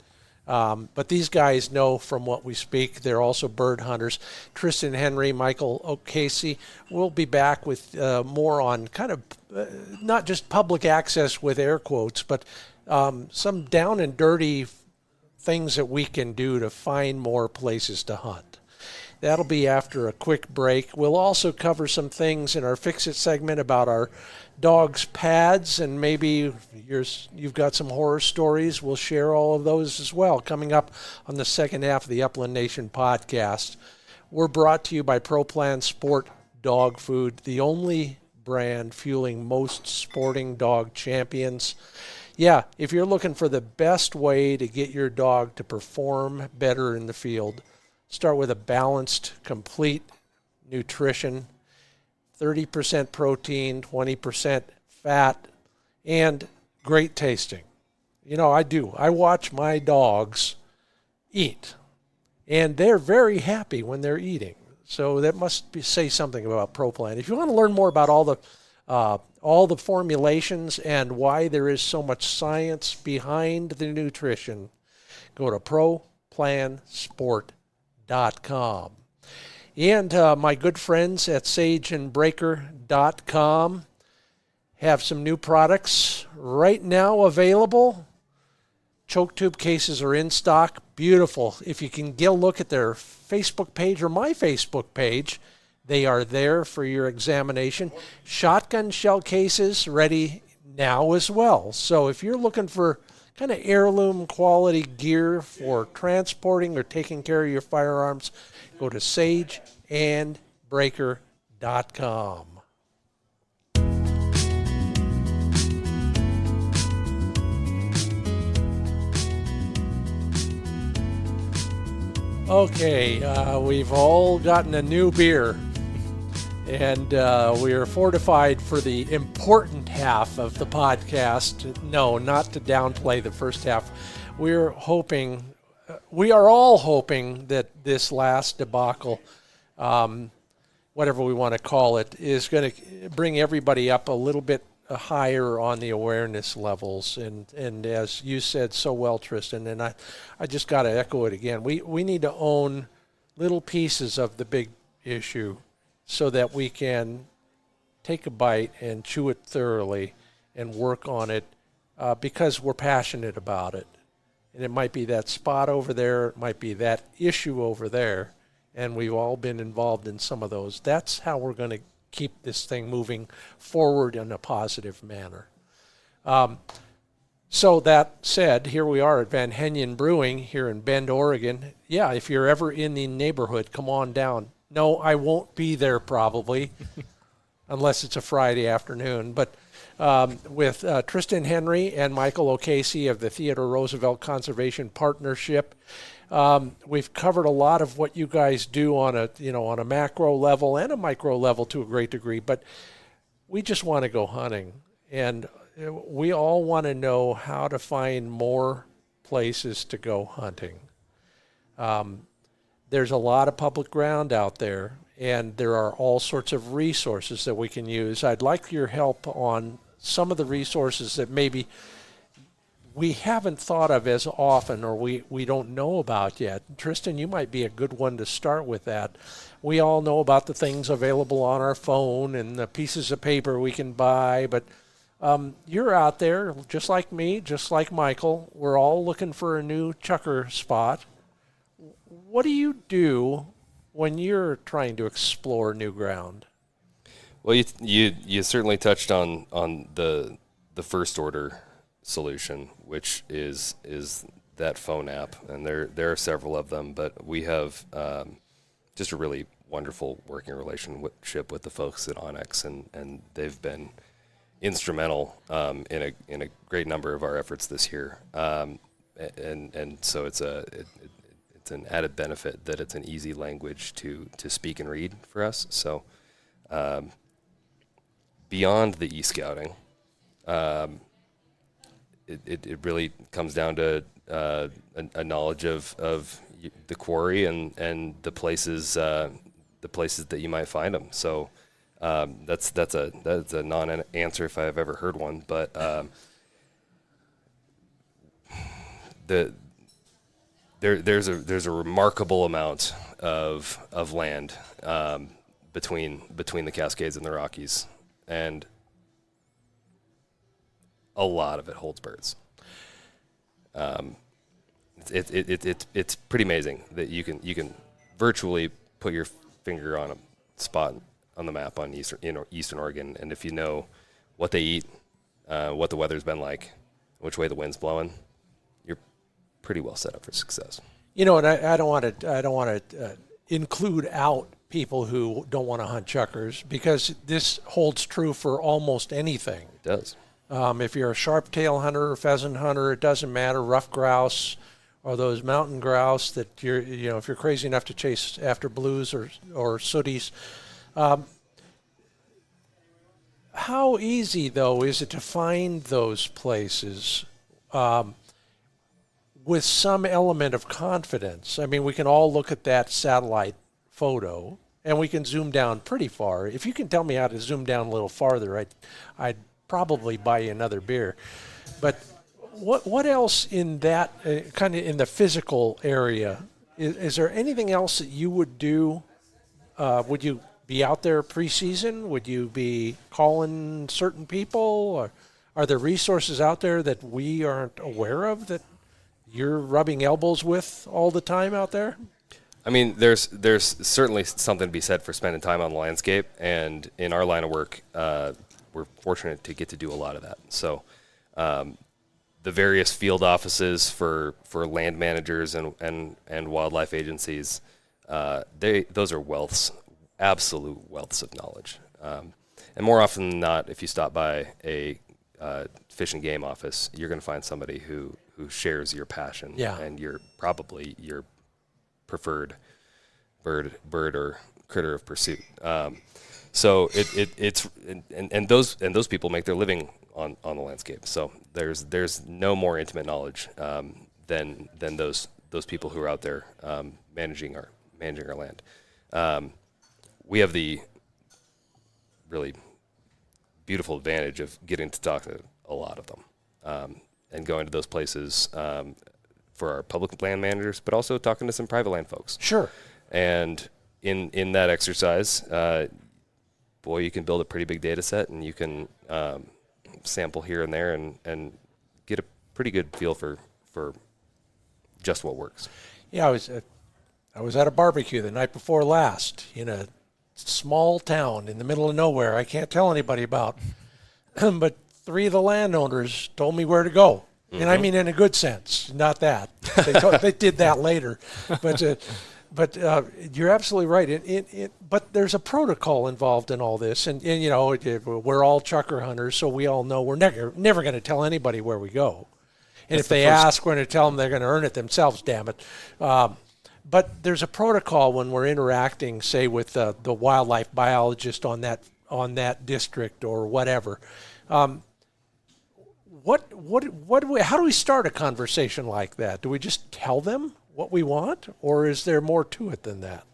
But these guys know from what we speak. They're also bird hunters. Tristan Henry, Michael O'Casey. We'll be back with more on kind of not just public access with air quotes, but some down and dirty things that we can do to find more places to hunt. That'll be after a quick break. We'll also cover some things in our Fix It segment about our dogs' pads, and maybe you've got some horror stories. We'll share all of those as well coming up on the second half of the Upland Nation podcast. We're brought to you by Pro Plan Sport Dog Food, the only brand fueling most sporting dog champions. Yeah, if you're looking for the best way to get your dog to perform better in the field, start with a balanced, complete nutrition, 30% protein, 20% fat, and great tasting. I do. I watch my dogs eat, and they're very happy when they're eating. So that must say something about Pro Plan. If you want to learn more about all the formulations and why there is so much science behind the nutrition, go to ProPlanSport.com. And my good friends at sageandbreaker.com have some new products right now available. Choke tube cases are in stock. Beautiful. If you can get a look at their Facebook page or my Facebook page, they are there for your examination. Shotgun shell cases ready now as well. So if you're looking for kind of heirloom quality gear for transporting or taking care of your firearms, go to sageandbreaker.com. Okay, we've all gotten a new beer, and we are fortified for the important half of the podcast. No, not to downplay the first half. We are all hoping that this last debacle, whatever we want to call it, is going to bring everybody up a little bit higher on the awareness levels. And as you said so well, Tristan, and I just got to echo it again, we need to own little pieces of the big issue so that we can take a bite and chew it thoroughly and work on it because we're passionate about it. And it might be that spot over there, it might be that issue over there, and we've all been involved in some of those. That's how we're going to keep this thing moving forward in a positive manner. So that said, here we are at Van Henyen Brewing here in Bend, Oregon. Yeah, if you're ever in the neighborhood, come on down. No, I won't be there probably, unless it's a Friday afternoon. But with Tristan Henry and Michael O'Casey of the Theodore Roosevelt Conservation Partnership, we've covered a lot of what you guys do on a macro level and a micro level to a great degree. But we just want to go hunting, and we all want to know how to find more places to go hunting. There's a lot of public ground out there, and there are all sorts of resources that we can use. I'd like your help on some of the resources that maybe we haven't thought of as often or we don't know about yet. Tristan, you might be a good one to start with that. We all know about the things available on our phone and the pieces of paper we can buy, but you're out there just like me, just like Michael. We're all looking for a new chukar spot. What do you do when you're trying to explore new ground? Well, you certainly touched on the first order solution, which is that phone app, and there are several of them, but we have just a really wonderful working relationship with the folks at Onyx, and they've been instrumental in a great number of our efforts this year, and so it's an added benefit that it's an easy language to speak and read for us. So beyond the e-scouting, it really comes down to a knowledge of the quarry and the places that you might find them. So that's a non-answer if I've ever heard one, but there's a remarkable amount of land between the Cascades and the Rockies, and a lot of it holds birds. It's pretty amazing that you can virtually put your finger on a spot on the map on Eastern Oregon, and if you know what they eat, what the weather's been like, which way the wind's blowing, you're pretty well set up for success. You know, and I don't want to include out people who don't want to hunt chukars, because this holds true for almost anything. It does. If you're a sharp-tail hunter or pheasant hunter, it doesn't matter. Rough grouse or those mountain grouse that if you're crazy enough to chase after blues or sooties. How easy, though, is it to find those places with some element of confidence? I mean, we can all look at that satellite photo, and we can zoom down pretty far. If you can tell me how to zoom down a little farther, I'd probably buy you another beer. But what else in that kind of in the physical area? Is there anything else that you would do? Would you be out there preseason? Would you be calling certain people? Or are there resources out there that we aren't aware of that you're rubbing elbows with all the time out there? I mean, there's certainly something to be said for spending time on the landscape, and in our line of work, we're fortunate to get to do a lot of that. So the various field offices for land managers and wildlife agencies, those are wealths, absolute wealths of knowledge. And more often than not, if you stop by a fish and game office, you're going to find somebody who shares your passion, yeah, and you're probably your preferred bird or critter of pursuit. So it's those people make their living on the landscape. So there's no more intimate knowledge than those people who are out there managing our land. We have the really beautiful advantage of getting to talk to a lot of them and going to those places for our public land managers, but also talking to some private land folks. Sure. And in that exercise, boy, you can build a pretty big data set, and you can sample here and there and get a pretty good feel for just what works. Yeah, I was at a barbecue the night before last in a small town in the middle of nowhere. I can't tell anybody about, but 3 of the landowners told me where to go. And I mean in a good sense, not that. They did that later. But you're absolutely right. But there's a protocol involved in all this. And you know, we're all chukar hunters, so we all know we're never going to tell anybody where we go. And if they ask, we're going to tell them they're going to earn it themselves, damn it. But there's a protocol when we're interacting, say, with the wildlife biologist on that district or whatever. How do we start a conversation like that? Do we just tell them what we want, or is there more to it than that?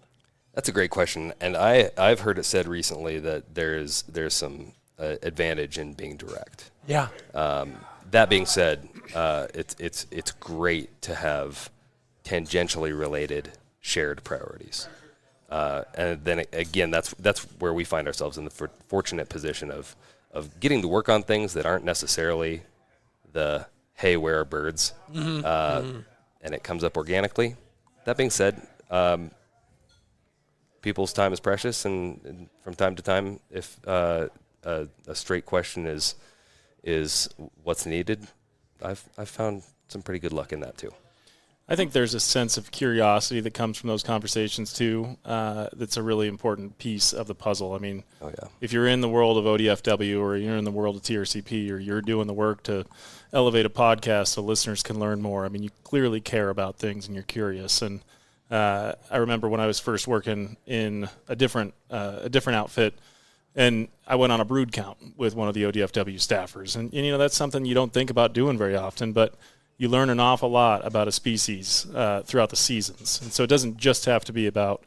That's a great question, and I've heard it said recently that there's some advantage in being direct. Yeah. That being said, it's great to have tangentially related shared priorities, and then again, that's where we find ourselves in the fortunate position of getting to work on things that aren't necessarily the hey, where are birds, and it comes up organically. That being said, people's time is precious, and from time to time, if a straight question is what's needed, I've found some pretty good luck in that too. I think there's a sense of curiosity that comes from those conversations too. That's a really important piece of the puzzle. I mean, if you're in the world of ODFW or you're in the world of TRCP or you're doing the work to elevate a podcast so listeners can learn more, I mean, you clearly care about things and you're curious. And I remember when I was first working in a different outfit, and I went on a brood count with one of the ODFW staffers. And you know, that's something you don't think about doing very often, but you learn an awful lot about a species throughout the seasons. And so it doesn't just have to be about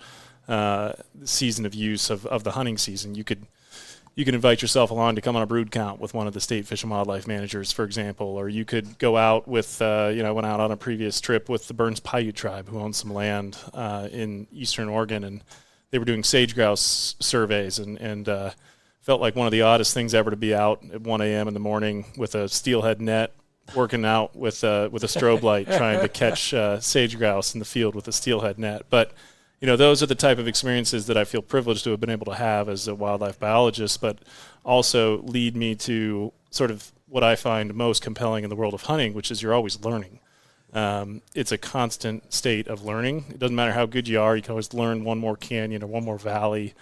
the season of use of the hunting season. You could invite yourself along to come on a brood count with one of the state fish and wildlife managers, for example, or you could go out with, I went out on a previous trip with the Burns Paiute tribe who owns some land in eastern Oregon, and they were doing sage grouse surveys and felt like one of the oddest things ever to be out at 1 a.m. in the morning with a steelhead net, working out with a strobe light, trying to catch sage grouse in the field with a steelhead net. But, you know, those are the type of experiences that I feel privileged to have been able to have as a wildlife biologist, but also lead me to sort of what I find most compelling in the world of hunting, which is you're always learning. It's a constant state of learning. It doesn't matter how good you are, you can always learn one more canyon or one more valley.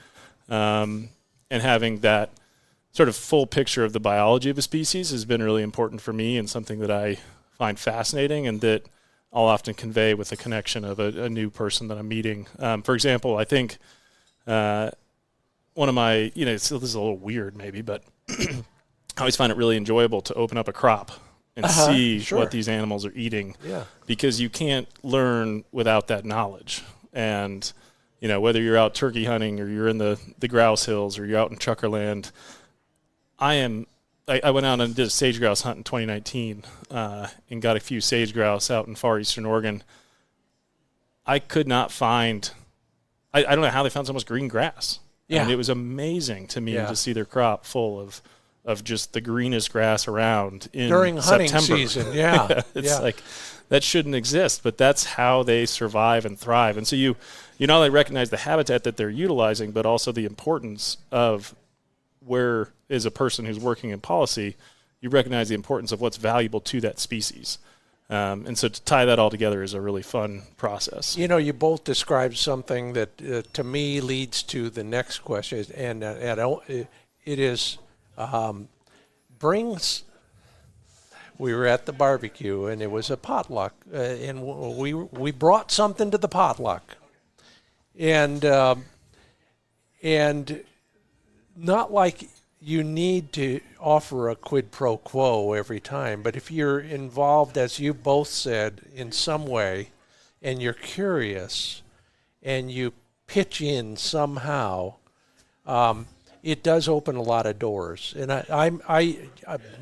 And having that sort of full picture of the biology of a species has been really important for me and something that I find fascinating and that I'll often convey with a connection of a new person that I'm meeting. For example, I think one of my, this is a little weird maybe, but I always find it really enjoyable to open up a crop and see what these animals are eating, because you can't learn without that knowledge. And, whether you're out turkey hunting or you're in the grouse hills or you're out in chukar land, I went out and did a sage grouse hunt in 2019 and got a few sage grouse out in far eastern Oregon. I could not find – I don't know how they found so much green grass. Yeah. And it was amazing to me to see their crop full of just the greenest grass around in during September. Hunting season. Yeah. It's like that shouldn't exist, but that's how they survive and thrive. And so you not only recognize the habitat that they're utilizing, but also the importance of where is a person who's working in policy, you recognize the importance of what's valuable to that species. And so to tie that all together is a really fun process. You both described something that to me leads to the next question, and it is brings. We were at the barbecue, and it was a potluck, and we brought something to the potluck. And and not like you need to offer a quid pro quo every time, but if you're involved, as you both said, in some way, and you're curious, and you pitch in somehow, it does open a lot of doors. And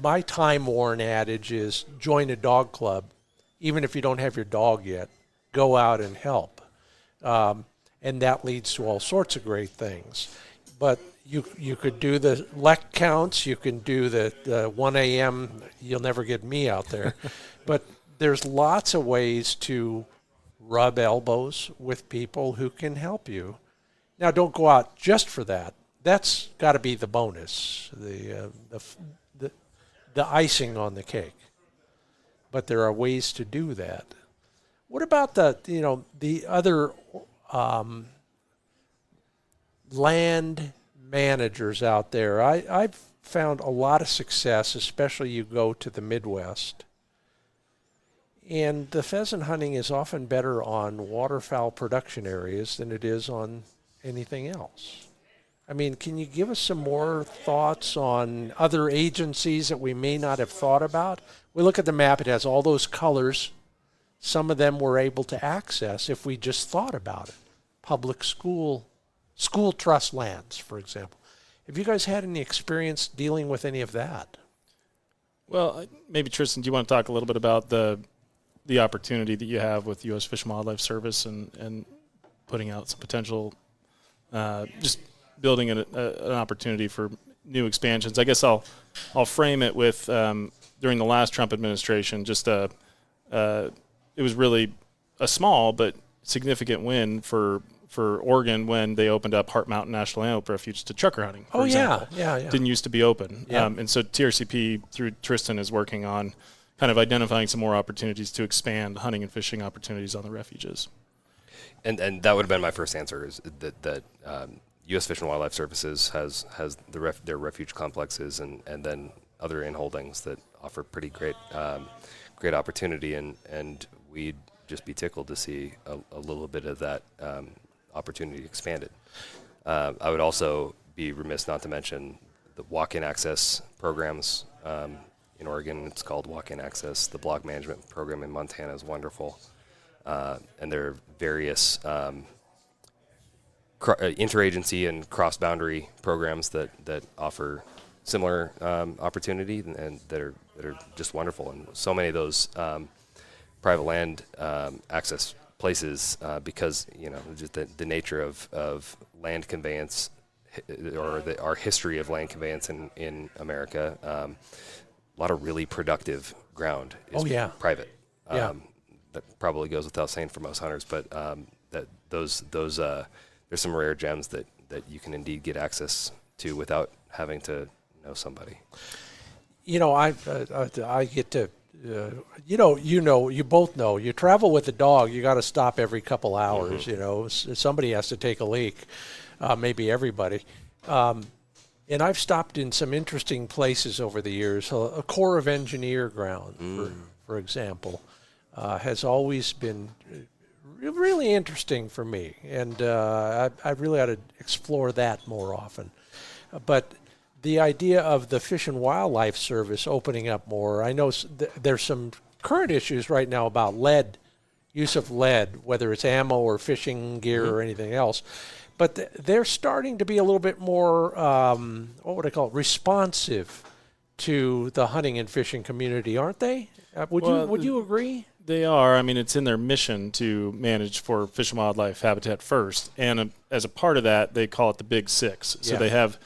my time-worn adage is join a dog club, even if you don't have your dog yet. Go out and help, and that leads to all sorts of great things. But you could do the lek counts, you can do the 1 a.m. You'll never get me out there, but there's lots of ways to rub elbows with people who can help you. Now, don't go out just for that. That's got to be the bonus, the icing on the cake. But there are ways to do that. What about the other land managers out there? I've found a lot of success, especially you go to the Midwest. And the pheasant hunting is often better on waterfowl production areas than it is on anything else. I mean, can you give us some more thoughts on other agencies that we may not have thought about? We look at the map, it has all those colors. Some of them we're able to access if we just thought about it. Public school trust lands, for example. Have you guys had any experience dealing with any of that? Well, maybe Tristan, do you want to talk a little bit about the opportunity that you have with U.S. Fish and Wildlife Service and putting out some potential, just building an opportunity for new expansions? I guess I'll frame it with during the last Trump administration, just it was really a small but significant win for Oregon when they opened up Heart Mountain National Antelope Refuge to chukar hunting, for example. Yeah. Didn't used to be open. Yeah. And so TRCP, through Tristan, is working on kind of identifying some more opportunities to expand hunting and fishing opportunities on the refuges. And that would have been my first answer, is that U.S. Fish and Wildlife Services has their refuge complexes and then other in-holdings that offer pretty great opportunity, and we'd just be tickled to see a little bit of that opportunity expanded. I would also be remiss not to mention the walk-in access programs. In Oregon, it's called walk-in access. The block management program in Montana is wonderful. And there are various interagency and cross-boundary programs that offer similar opportunity and that are just wonderful. And so many of those private land access places, because just the nature of land conveyance or our history of land conveyance in America, a lot of really productive ground is private. That probably goes without saying for most hunters, but that those there's some rare gems that you can indeed get access to without having to know somebody. I get to, you both know, you travel with a dog, you got to stop every couple hours. Mm-hmm. Somebody has to take a leak, maybe everybody. And I've stopped in some interesting places over the years. A Corps of Engineer ground, for example, has always been really interesting for me. And I really ought to explore that more often. But the idea of the Fish and Wildlife Service opening up more, I know there's some current issues right now about use of lead, whether it's ammo or fishing gear or anything else. But they're starting to be a little bit more, responsive to the hunting and fishing community, aren't they? Would you agree? They are. I mean, it's in their mission to manage for fish and wildlife habitat first. And as a part of that, they call it the Big Six. So they have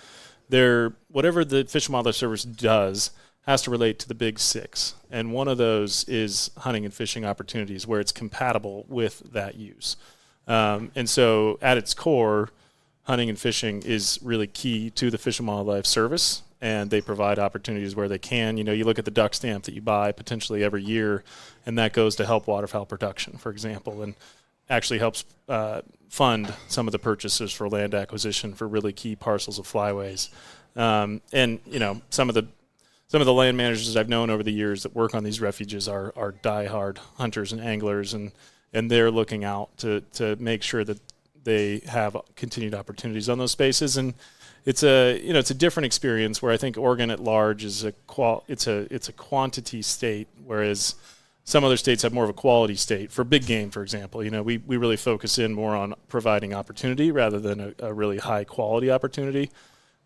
whatever the Fish and Wildlife Service does has to relate to the Big Six. And one of those is hunting and fishing opportunities where it's compatible with that use. And so at its core, hunting and fishing is really key to the Fish and Wildlife Service, and they provide opportunities where they can. You look at the duck stamp that you buy potentially every year, and that goes to help waterfowl production, for example, and actually helps fund some of the purchases for land acquisition for really key parcels of flyways. And some of the land managers I've known over the years that work on these refuges are diehard hunters and anglers, and they're looking out to make sure that they have continued opportunities on those spaces. And it's a different experience where I think Oregon at large is it's a quantity state, whereas some other states have more of a quality state. For big game, for example, we really focus in more on providing opportunity rather than a really high quality opportunity.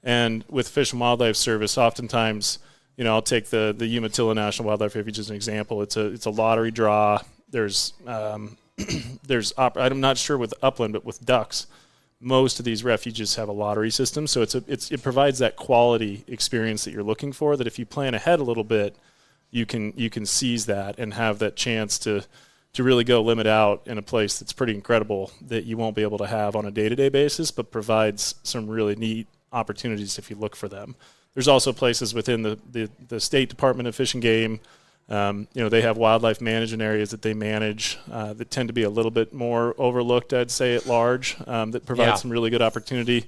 And with Fish and Wildlife Service, oftentimes, I'll take the Umatilla National Wildlife Refuge as an example. It's a lottery draw. There's I'm not sure with upland, but with ducks, most of these refuges have a lottery system. So it provides that quality experience that you're looking for, that if you plan ahead a little bit, you can seize that and have that chance to really go limit out in a place that's pretty incredible that you won't be able to have on a day-to-day basis, but provides some really neat opportunities if you look for them. There's also places within the State Department of Fish and Game. They have wildlife management areas that they manage that tend to be a little bit more overlooked, I'd say, at large, that provide some really good opportunity.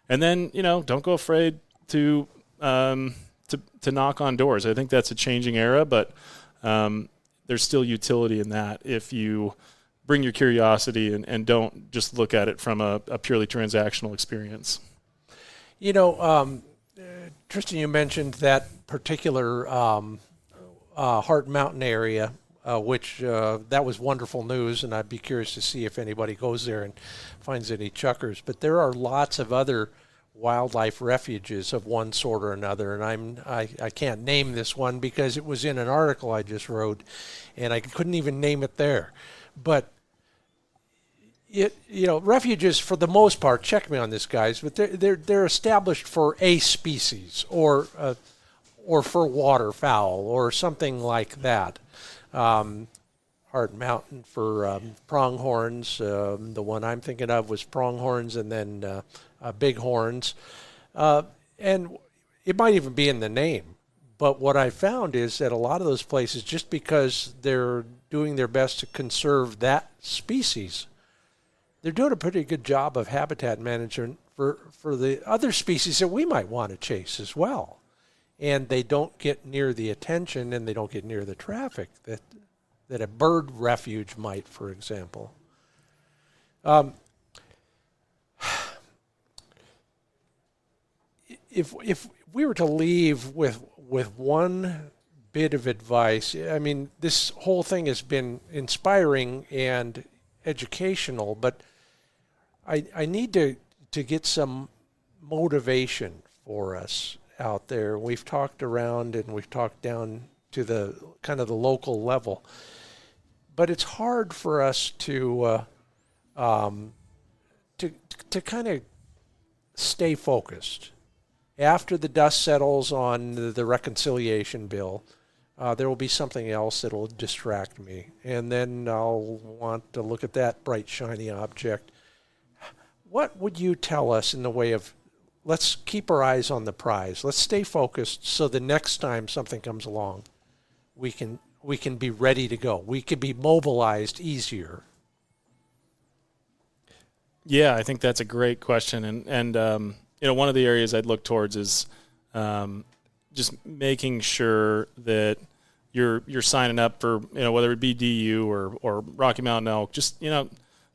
And then, don't go afraid to knock on doors. I think that's a changing era, but there's still utility in that if you bring your curiosity and don't just look at it from a purely transactional experience. Tristan, you mentioned that particular Hart Mountain area, which that was wonderful news, and I'd be curious to see if anybody goes there and finds any chukars. But there are lots of other wildlife refuges of one sort or another, and I can't name this one because it was in an article I just wrote, and I couldn't even name it there. But refuges for the most part, check me on this, guys, but they're established for a species or for waterfowl or something like that. Hart Mountain for pronghorns. The one I'm thinking of was pronghorns and then bighorns. And it might even be in the name. But what I found is that a lot of those places, just because they're doing their best to conserve that species, they're doing a pretty good job of habitat management for the other species that we might want to chase as well. And they don't get near the attention and they don't get near the traffic that a bird refuge might, for example. If we were to leave with one bit of advice, I mean, this whole thing has been inspiring and educational, but I need to get some motivation for us out there. We've talked around and we've talked down to the kind of the local level, but it's hard for us to kind of stay focused. After the dust settles on the reconciliation bill, there will be something else that will distract me, and then I'll want to look at that bright, shiny object. What would you tell us in the way of, let's keep our eyes on the prize. Let's stay focused so the next time something comes along, we can be ready to go. We can be mobilized easier. Yeah, I think that's a great question. And one of the areas I'd look towards is just making sure that you're signing up for, whether it be DU or Rocky Mountain Elk, just,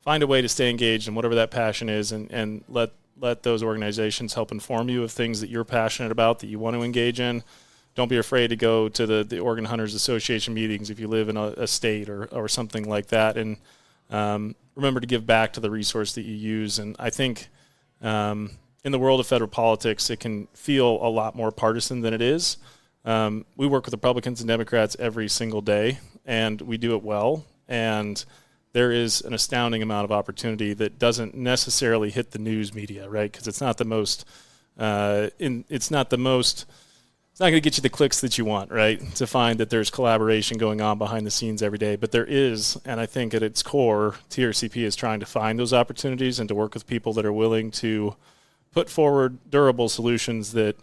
find a way to stay engaged in whatever that passion is and let those organizations help inform you of things that you're passionate about, that you want to engage in. Don't be afraid to go to the Oregon Hunters Association meetings if you live in a state or something like that. And remember to give back to the resource that you use. And I think in the world of federal politics, it can feel a lot more partisan than it is. We work with Republicans and Democrats every single day, and we do it well. And there is an astounding amount of opportunity that doesn't necessarily hit the news media, right? Because it's not the most, it's not going to get you the clicks that you want, right? To find that there's collaboration going on behind the scenes every day. But there is, and I think at its core, TRCP is trying to find those opportunities and to work with people that are willing to put forward durable solutions that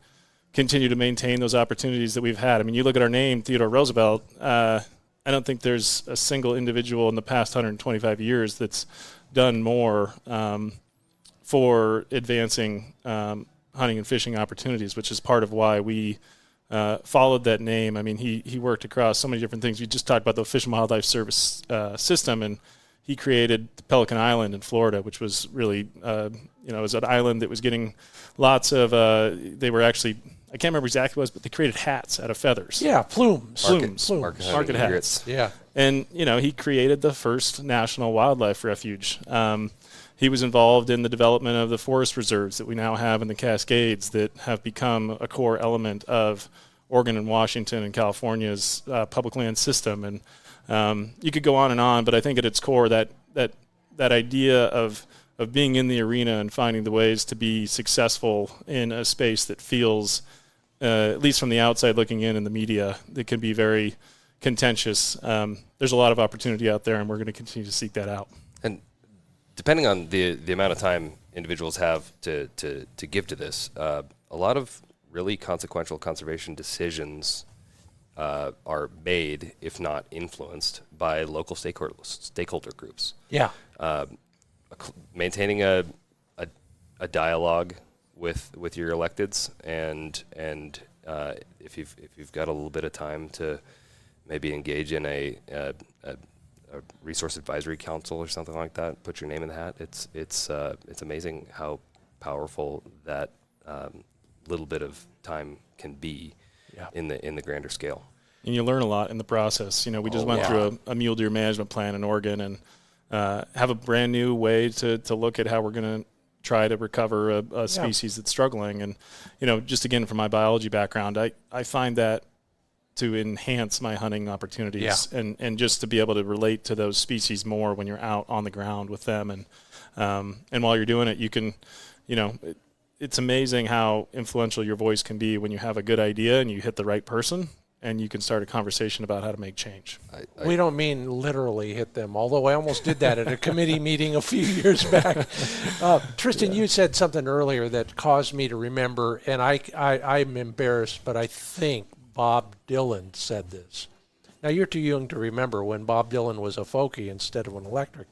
continue to maintain those opportunities that we've had. I mean, you look at our name, Theodore Roosevelt, I don't think there's a single individual in the past 125 years that's done more for advancing hunting and fishing opportunities, which is part of why we followed that name. I mean, he worked across so many different things. We just talked about the Fish and Wildlife Service system, and he created Pelican Island in Florida, which was really, it was an island that was getting lots of, they were actually, I can't remember exactly what it was, but they created hats out of feathers. Yeah, plumes. Market hats. Yeah. And, he created the first national wildlife refuge. He was involved in the development of the forest reserves that we now have in the Cascades that have become a core element of Oregon and Washington and California's public land system. And you could go on, but I think at its core that idea of being in the arena and finding the ways to be successful in a space that feels, at least from the outside looking in the media, that can be very contentious. There's a lot of opportunity out there, and we're going to continue to seek that out. And depending on the amount of time individuals have to give to this, a lot of really consequential conservation decisions are made, if not influenced, by local stakeholder groups. Yeah. Maintaining a dialogue with your electeds, and if you've got a little bit of time to maybe engage in a resource advisory council or something like that, put your name in the hat. It's amazing how powerful that little bit of time can be in the grander scale. And you learn a lot in the process. We just went through a mule deer management plan in Oregon, and have a brand new way to look at how we're going to try to recover a species that's struggling. And, just again, from my biology background, I find that to enhance my hunting opportunities and just to be able to relate to those species more when you're out on the ground with them. And while you're doing it, you can, it's amazing how influential your voice can be when you have a good idea and you hit the right person, and you can start a conversation about how to make change. We don't mean literally hit them, although I almost did that at a committee meeting a few years back. Tristan, you said something earlier that caused me to remember, and I'm embarrassed, but I think Bob Dylan said this. Now, you're too young to remember when Bob Dylan was a folkie instead of an electric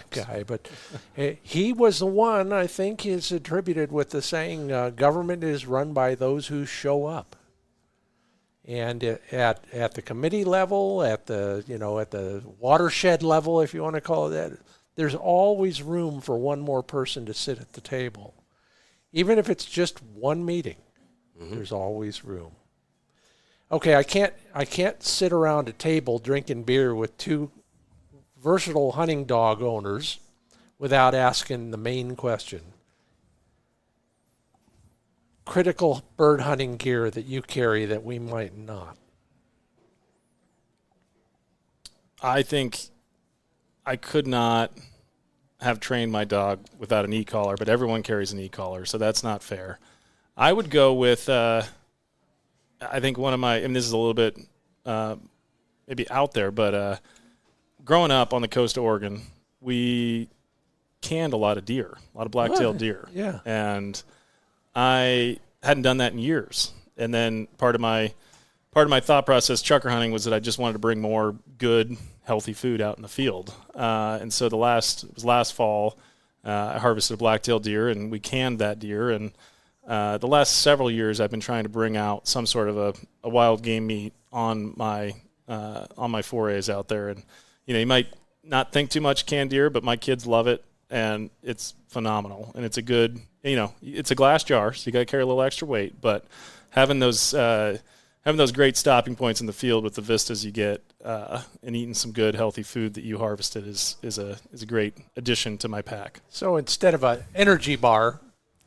guy, but he was the one, I think, is attributed with the saying, government is run by those who show up. And at the committee level, at the watershed level, if you want to call it that, there's always room for one more person to sit at the table. Even if it's just one meeting, there's always room. Okay, I can't sit around a table drinking beer with two versatile hunting dog owners without asking the main question. Critical bird hunting gear that you carry that we might not. I think I could not have trained my dog without an e-collar, but everyone carries an e-collar, so that's not fair. I would go with, I think one of my, and this is a little bit maybe out there, but growing up on the coast of Oregon, we canned a lot of deer, a lot of black-tailed deer. Yeah. And I hadn't done that in years. And then part of my thought process chukar hunting was that I just wanted to bring more good, healthy food out in the field. And so it was last fall, I harvested a black-tailed deer, and we canned that deer. And the last several years, I've been trying to bring out some sort of a wild game meat on my forays out there. And you might not think too much canned deer, but my kids love it, and it's phenomenal. And it's a good, it's a glass jar, so you got to carry a little extra weight. But having those great stopping points in the field with the vistas you get, and eating some good healthy food that you harvested is a great addition to my pack. So instead of an energy bar,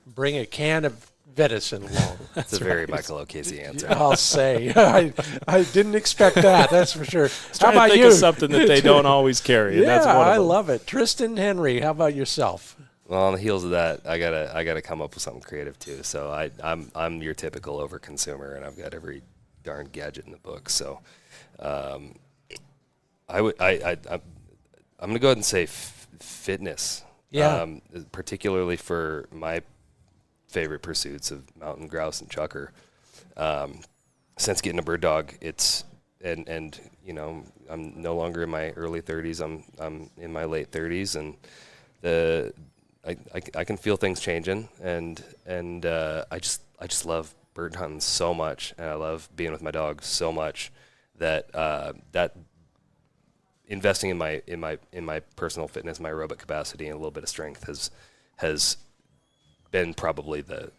bring a can of venison along. That's a very Michael O'Casey answer. I'll say. I didn't expect that, that's for sure. How about you? Of something that they don't always carry. And that's one of them. I love it. Tristan Henry, how about yourself? Well, on the heels of that, I gotta come up with something creative too. So I'm your typical overconsumer, and I've got every darn gadget in the book. So I'm gonna go ahead and say fitness. Yeah. Particularly for my favorite pursuits of mountain grouse and chukar. Since getting a bird dog, and I'm no longer in my early 30s. I'm in my late 30s, and I can feel things changing, and I just love bird hunting so much, and I love being with my dog so much that investing in my personal fitness, my aerobic capacity, and a little bit of strength has been probably the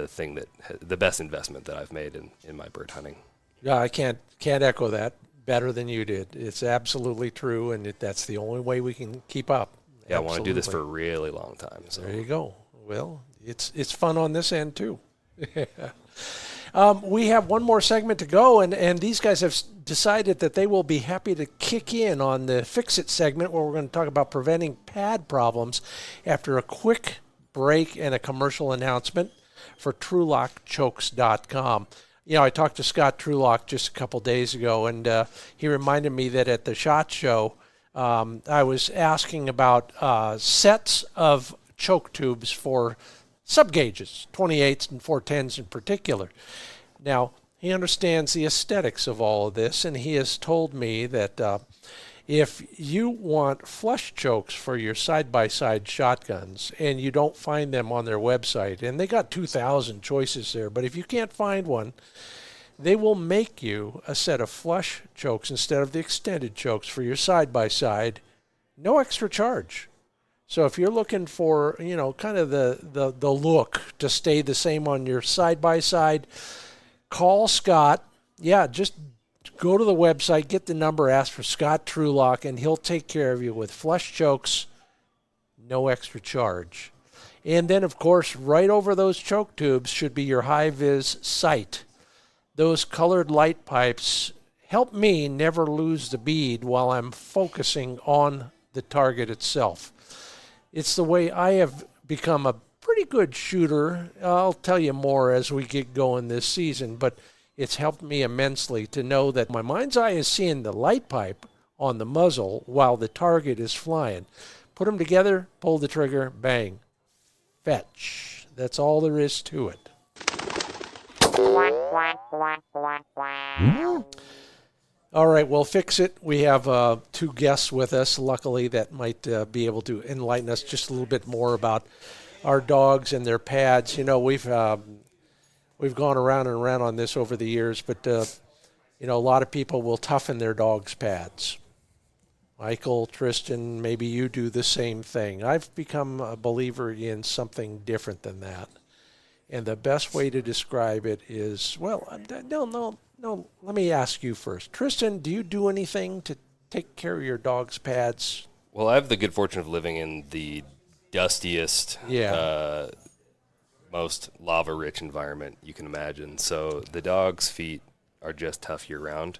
thing the best investment that I've made in my bird hunting. Yeah, I can't echo that better than you did. It's absolutely true, and that's the only way we can keep up. Yeah, I want to do this for a really long time. So. There you go. Well, it's fun on this end too. We have one more segment to go, and these guys have decided that they will be happy to kick in on the Fix It segment, where we're going to talk about preventing pad problems after a quick break and a commercial announcement for TrulockChokes.com. You know, I talked to Scott Trulock just a couple days ago, and he reminded me that at the SHOT Show, I was asking about sets of choke tubes for subgauges, 28s and 410s in particular. Now, he understands the aesthetics of all of this, and he has told me that if you want flush chokes for your side-by-side shotguns and you don't find them on their website, and they got 2,000 choices there, but if you can't find one, they will make you a set of flush chokes instead of the extended chokes for your side-by-side, no extra charge. So if you're looking for, you know, kind of the look to stay the same on your side-by-side, call Scott. Yeah, just go to the website, get the number, ask for Scott Trulock, and he'll take care of you with flush chokes, no extra charge. And then, of course, right over those choke tubes should be your HiViz sight. Those colored light pipes help me never lose the bead while I'm focusing on the target itself. It's the way I have become a pretty good shooter. I'll tell you more as we get going this season, but it's helped me immensely to know that my mind's eye is seeing the light pipe on the muzzle while the target is flying. Put them together, pull the trigger, bang, fetch. That's all there is to it. All right, well, Fix It. We have two guests with us, luckily, that might be able to enlighten us just a little bit more about our dogs and their pads. You know, we've gone around and around on this over the years, but, you know, a lot of people will toughen their dogs' pads. Michael, Tristan, maybe you do the same thing. I've become a believer in something different than that. And the best way to describe it is, well, no, let me ask you first. Tristan, do you do anything to take care of your dog's pads? Well, I have the good fortune of living in the dustiest, most lava-rich environment you can imagine. So the dog's feet are just tough year-round.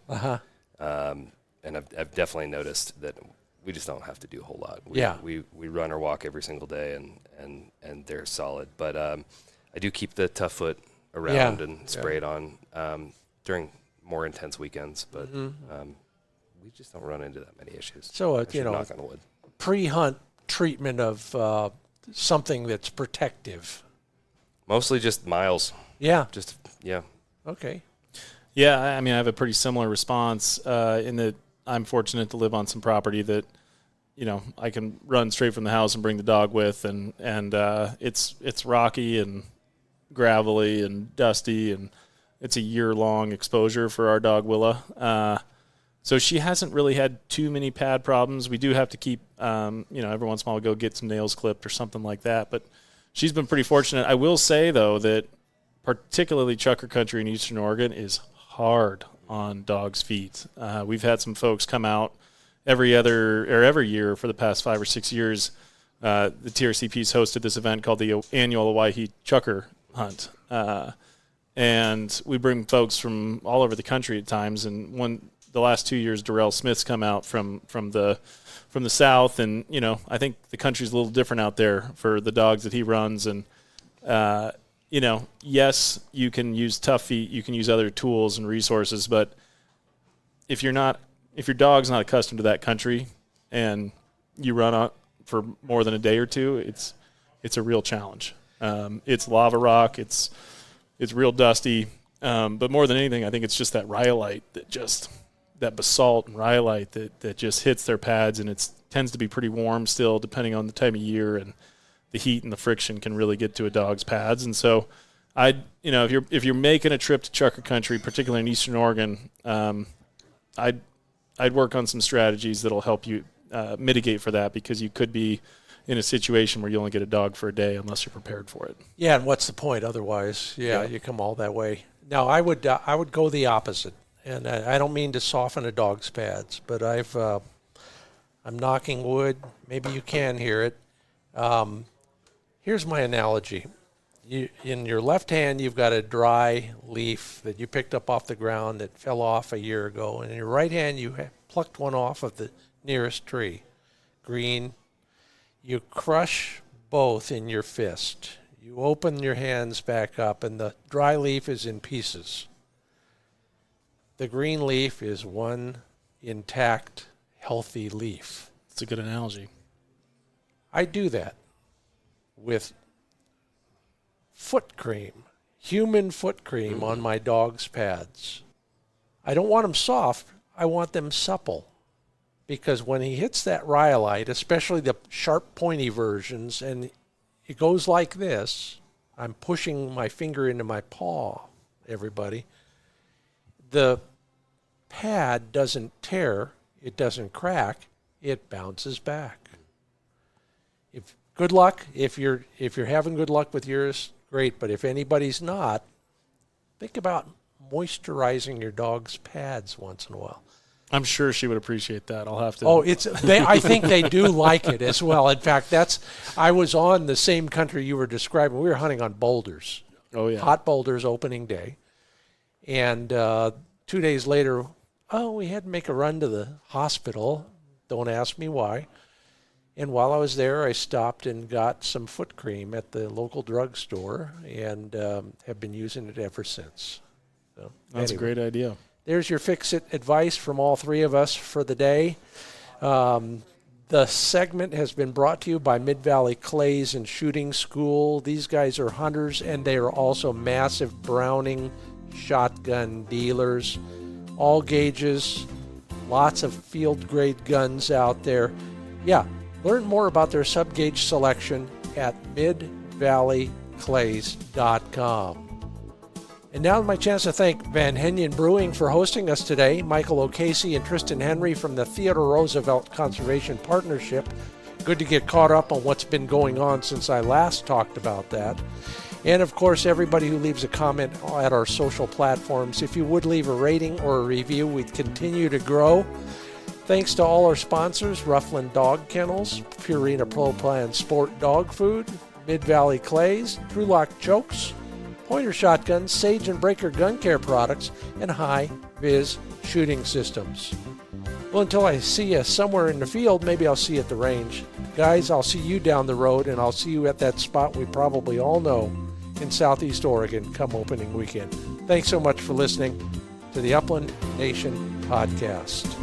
And I've definitely noticed that we just don't have to do a whole lot. We run or walk every single day, and they're solid. But I do keep the tough foot around and spray it on during more intense weekends. But we just don't run into that many issues. So, you know, knock on wood. Pre-hunt treatment of something that's protective. Mostly just miles. Yeah. Okay. Yeah, I mean, I have a pretty similar response in that I'm fortunate to live on some property that, you know, I can run straight from the house and bring the dog with, and it's rocky and gravelly and dusty, and it's a year-long exposure for our dog Willa. So she hasn't really had too many pad problems. We do have to keep, you know, every once in a while go get some nails clipped or something like that, but she's been pretty fortunate. I will say, though, that particularly chukar country in Eastern Oregon is hard on dogs' feet. We've had some folks come out every year for the past 5 or 6 years. The TRCP's hosted this event called the annual Hawaii Chukar Hunt. And we bring folks from all over the country at times. And the last 2 years, Darrell Smith's come out from the south, and you know, I think the country's a little different out there for the dogs that he runs. And you know, yes, you can use tough feet, you can use other tools and resources, but if your dog's not accustomed to that country and you run on for more than a day or two, it's a real challenge. It's lava rock, it's real dusty, but more than anything, I think it's just that rhyolite that basalt and rhyolite that just hits their pads, and it tends to be pretty warm still, depending on the time of year, and the heat and the friction can really get to a dog's pads. And so, if you're making a trip to chukar country, particularly in Eastern Oregon, I'd I'd work on some strategies that'll help you mitigate for that, because you could be in a situation where you only get a dog for a day unless you're prepared for it. Yeah, and what's the point otherwise? Yeah, you come all that way. Now, I would go the opposite, and I don't mean to soften a dog's pads, but I'm knocking wood. Maybe you can hear it. Here's my analogy. In your left hand, you've got a dry leaf that you picked up off the ground that fell off a year ago, and in your right hand, you plucked one off of the nearest tree, green. You crush both in your fist. You open your hands back up, and the dry leaf is in pieces. The green leaf is one intact, healthy leaf. It's a good analogy. I do that with foot cream, human foot cream on my dog's pads. I don't want them soft. I want them supple. Because when he hits that rhyolite, especially the sharp, pointy versions, and it goes like this, I'm pushing my finger into my paw, everybody. The pad doesn't tear, it doesn't crack, it bounces back. Good luck. If you're having good luck with yours, great. But if anybody's not, think about moisturizing your dog's pads once in a while. I'm sure she would appreciate that. I'll have to. Oh, I think they do like it as well. In fact, I was on the same country you were describing. We were hunting on boulders. Oh, yeah. Hot boulders opening day. And 2 days later, we had to make a run to the hospital. Don't ask me why. And while I was there, I stopped and got some foot cream at the local drugstore, and have been using it ever since. So, That's a great idea. There's your fix-it advice from all three of us for the day. The segment has been brought to you by Mid-Valley Clays and Shooting School. These guys are hunters, and they are also massive Browning shotgun dealers. All gauges, lots of field-grade guns out there. Yeah, learn more about their sub-gauge selection at midvalleyclays.com. And now my chance to thank Van Henyen Brewing for hosting us today, Michael O'Casey and Tristan Henry from the Theodore Roosevelt Conservation Partnership. Good to get caught up on what's been going on since I last talked about that. And of course, everybody who leaves a comment at our social platforms. If you would leave a rating or a review, we'd continue to grow. Thanks to all our sponsors, RuffLand Dog Kennels, Purina Pro Plan Sport Dog Food, Mid-Valley Clays, TrulockChokes, Pointer Shotguns, Sage and Breaker Gun Care Products, and HiViz Shooting Systems. Well, until I see you somewhere in the field, maybe I'll see you at the range. Guys, I'll see you down the road, and I'll see you at that spot we probably all know in Southeast Oregon come opening weekend. Thanks so much for listening to the Upland Nation Podcast.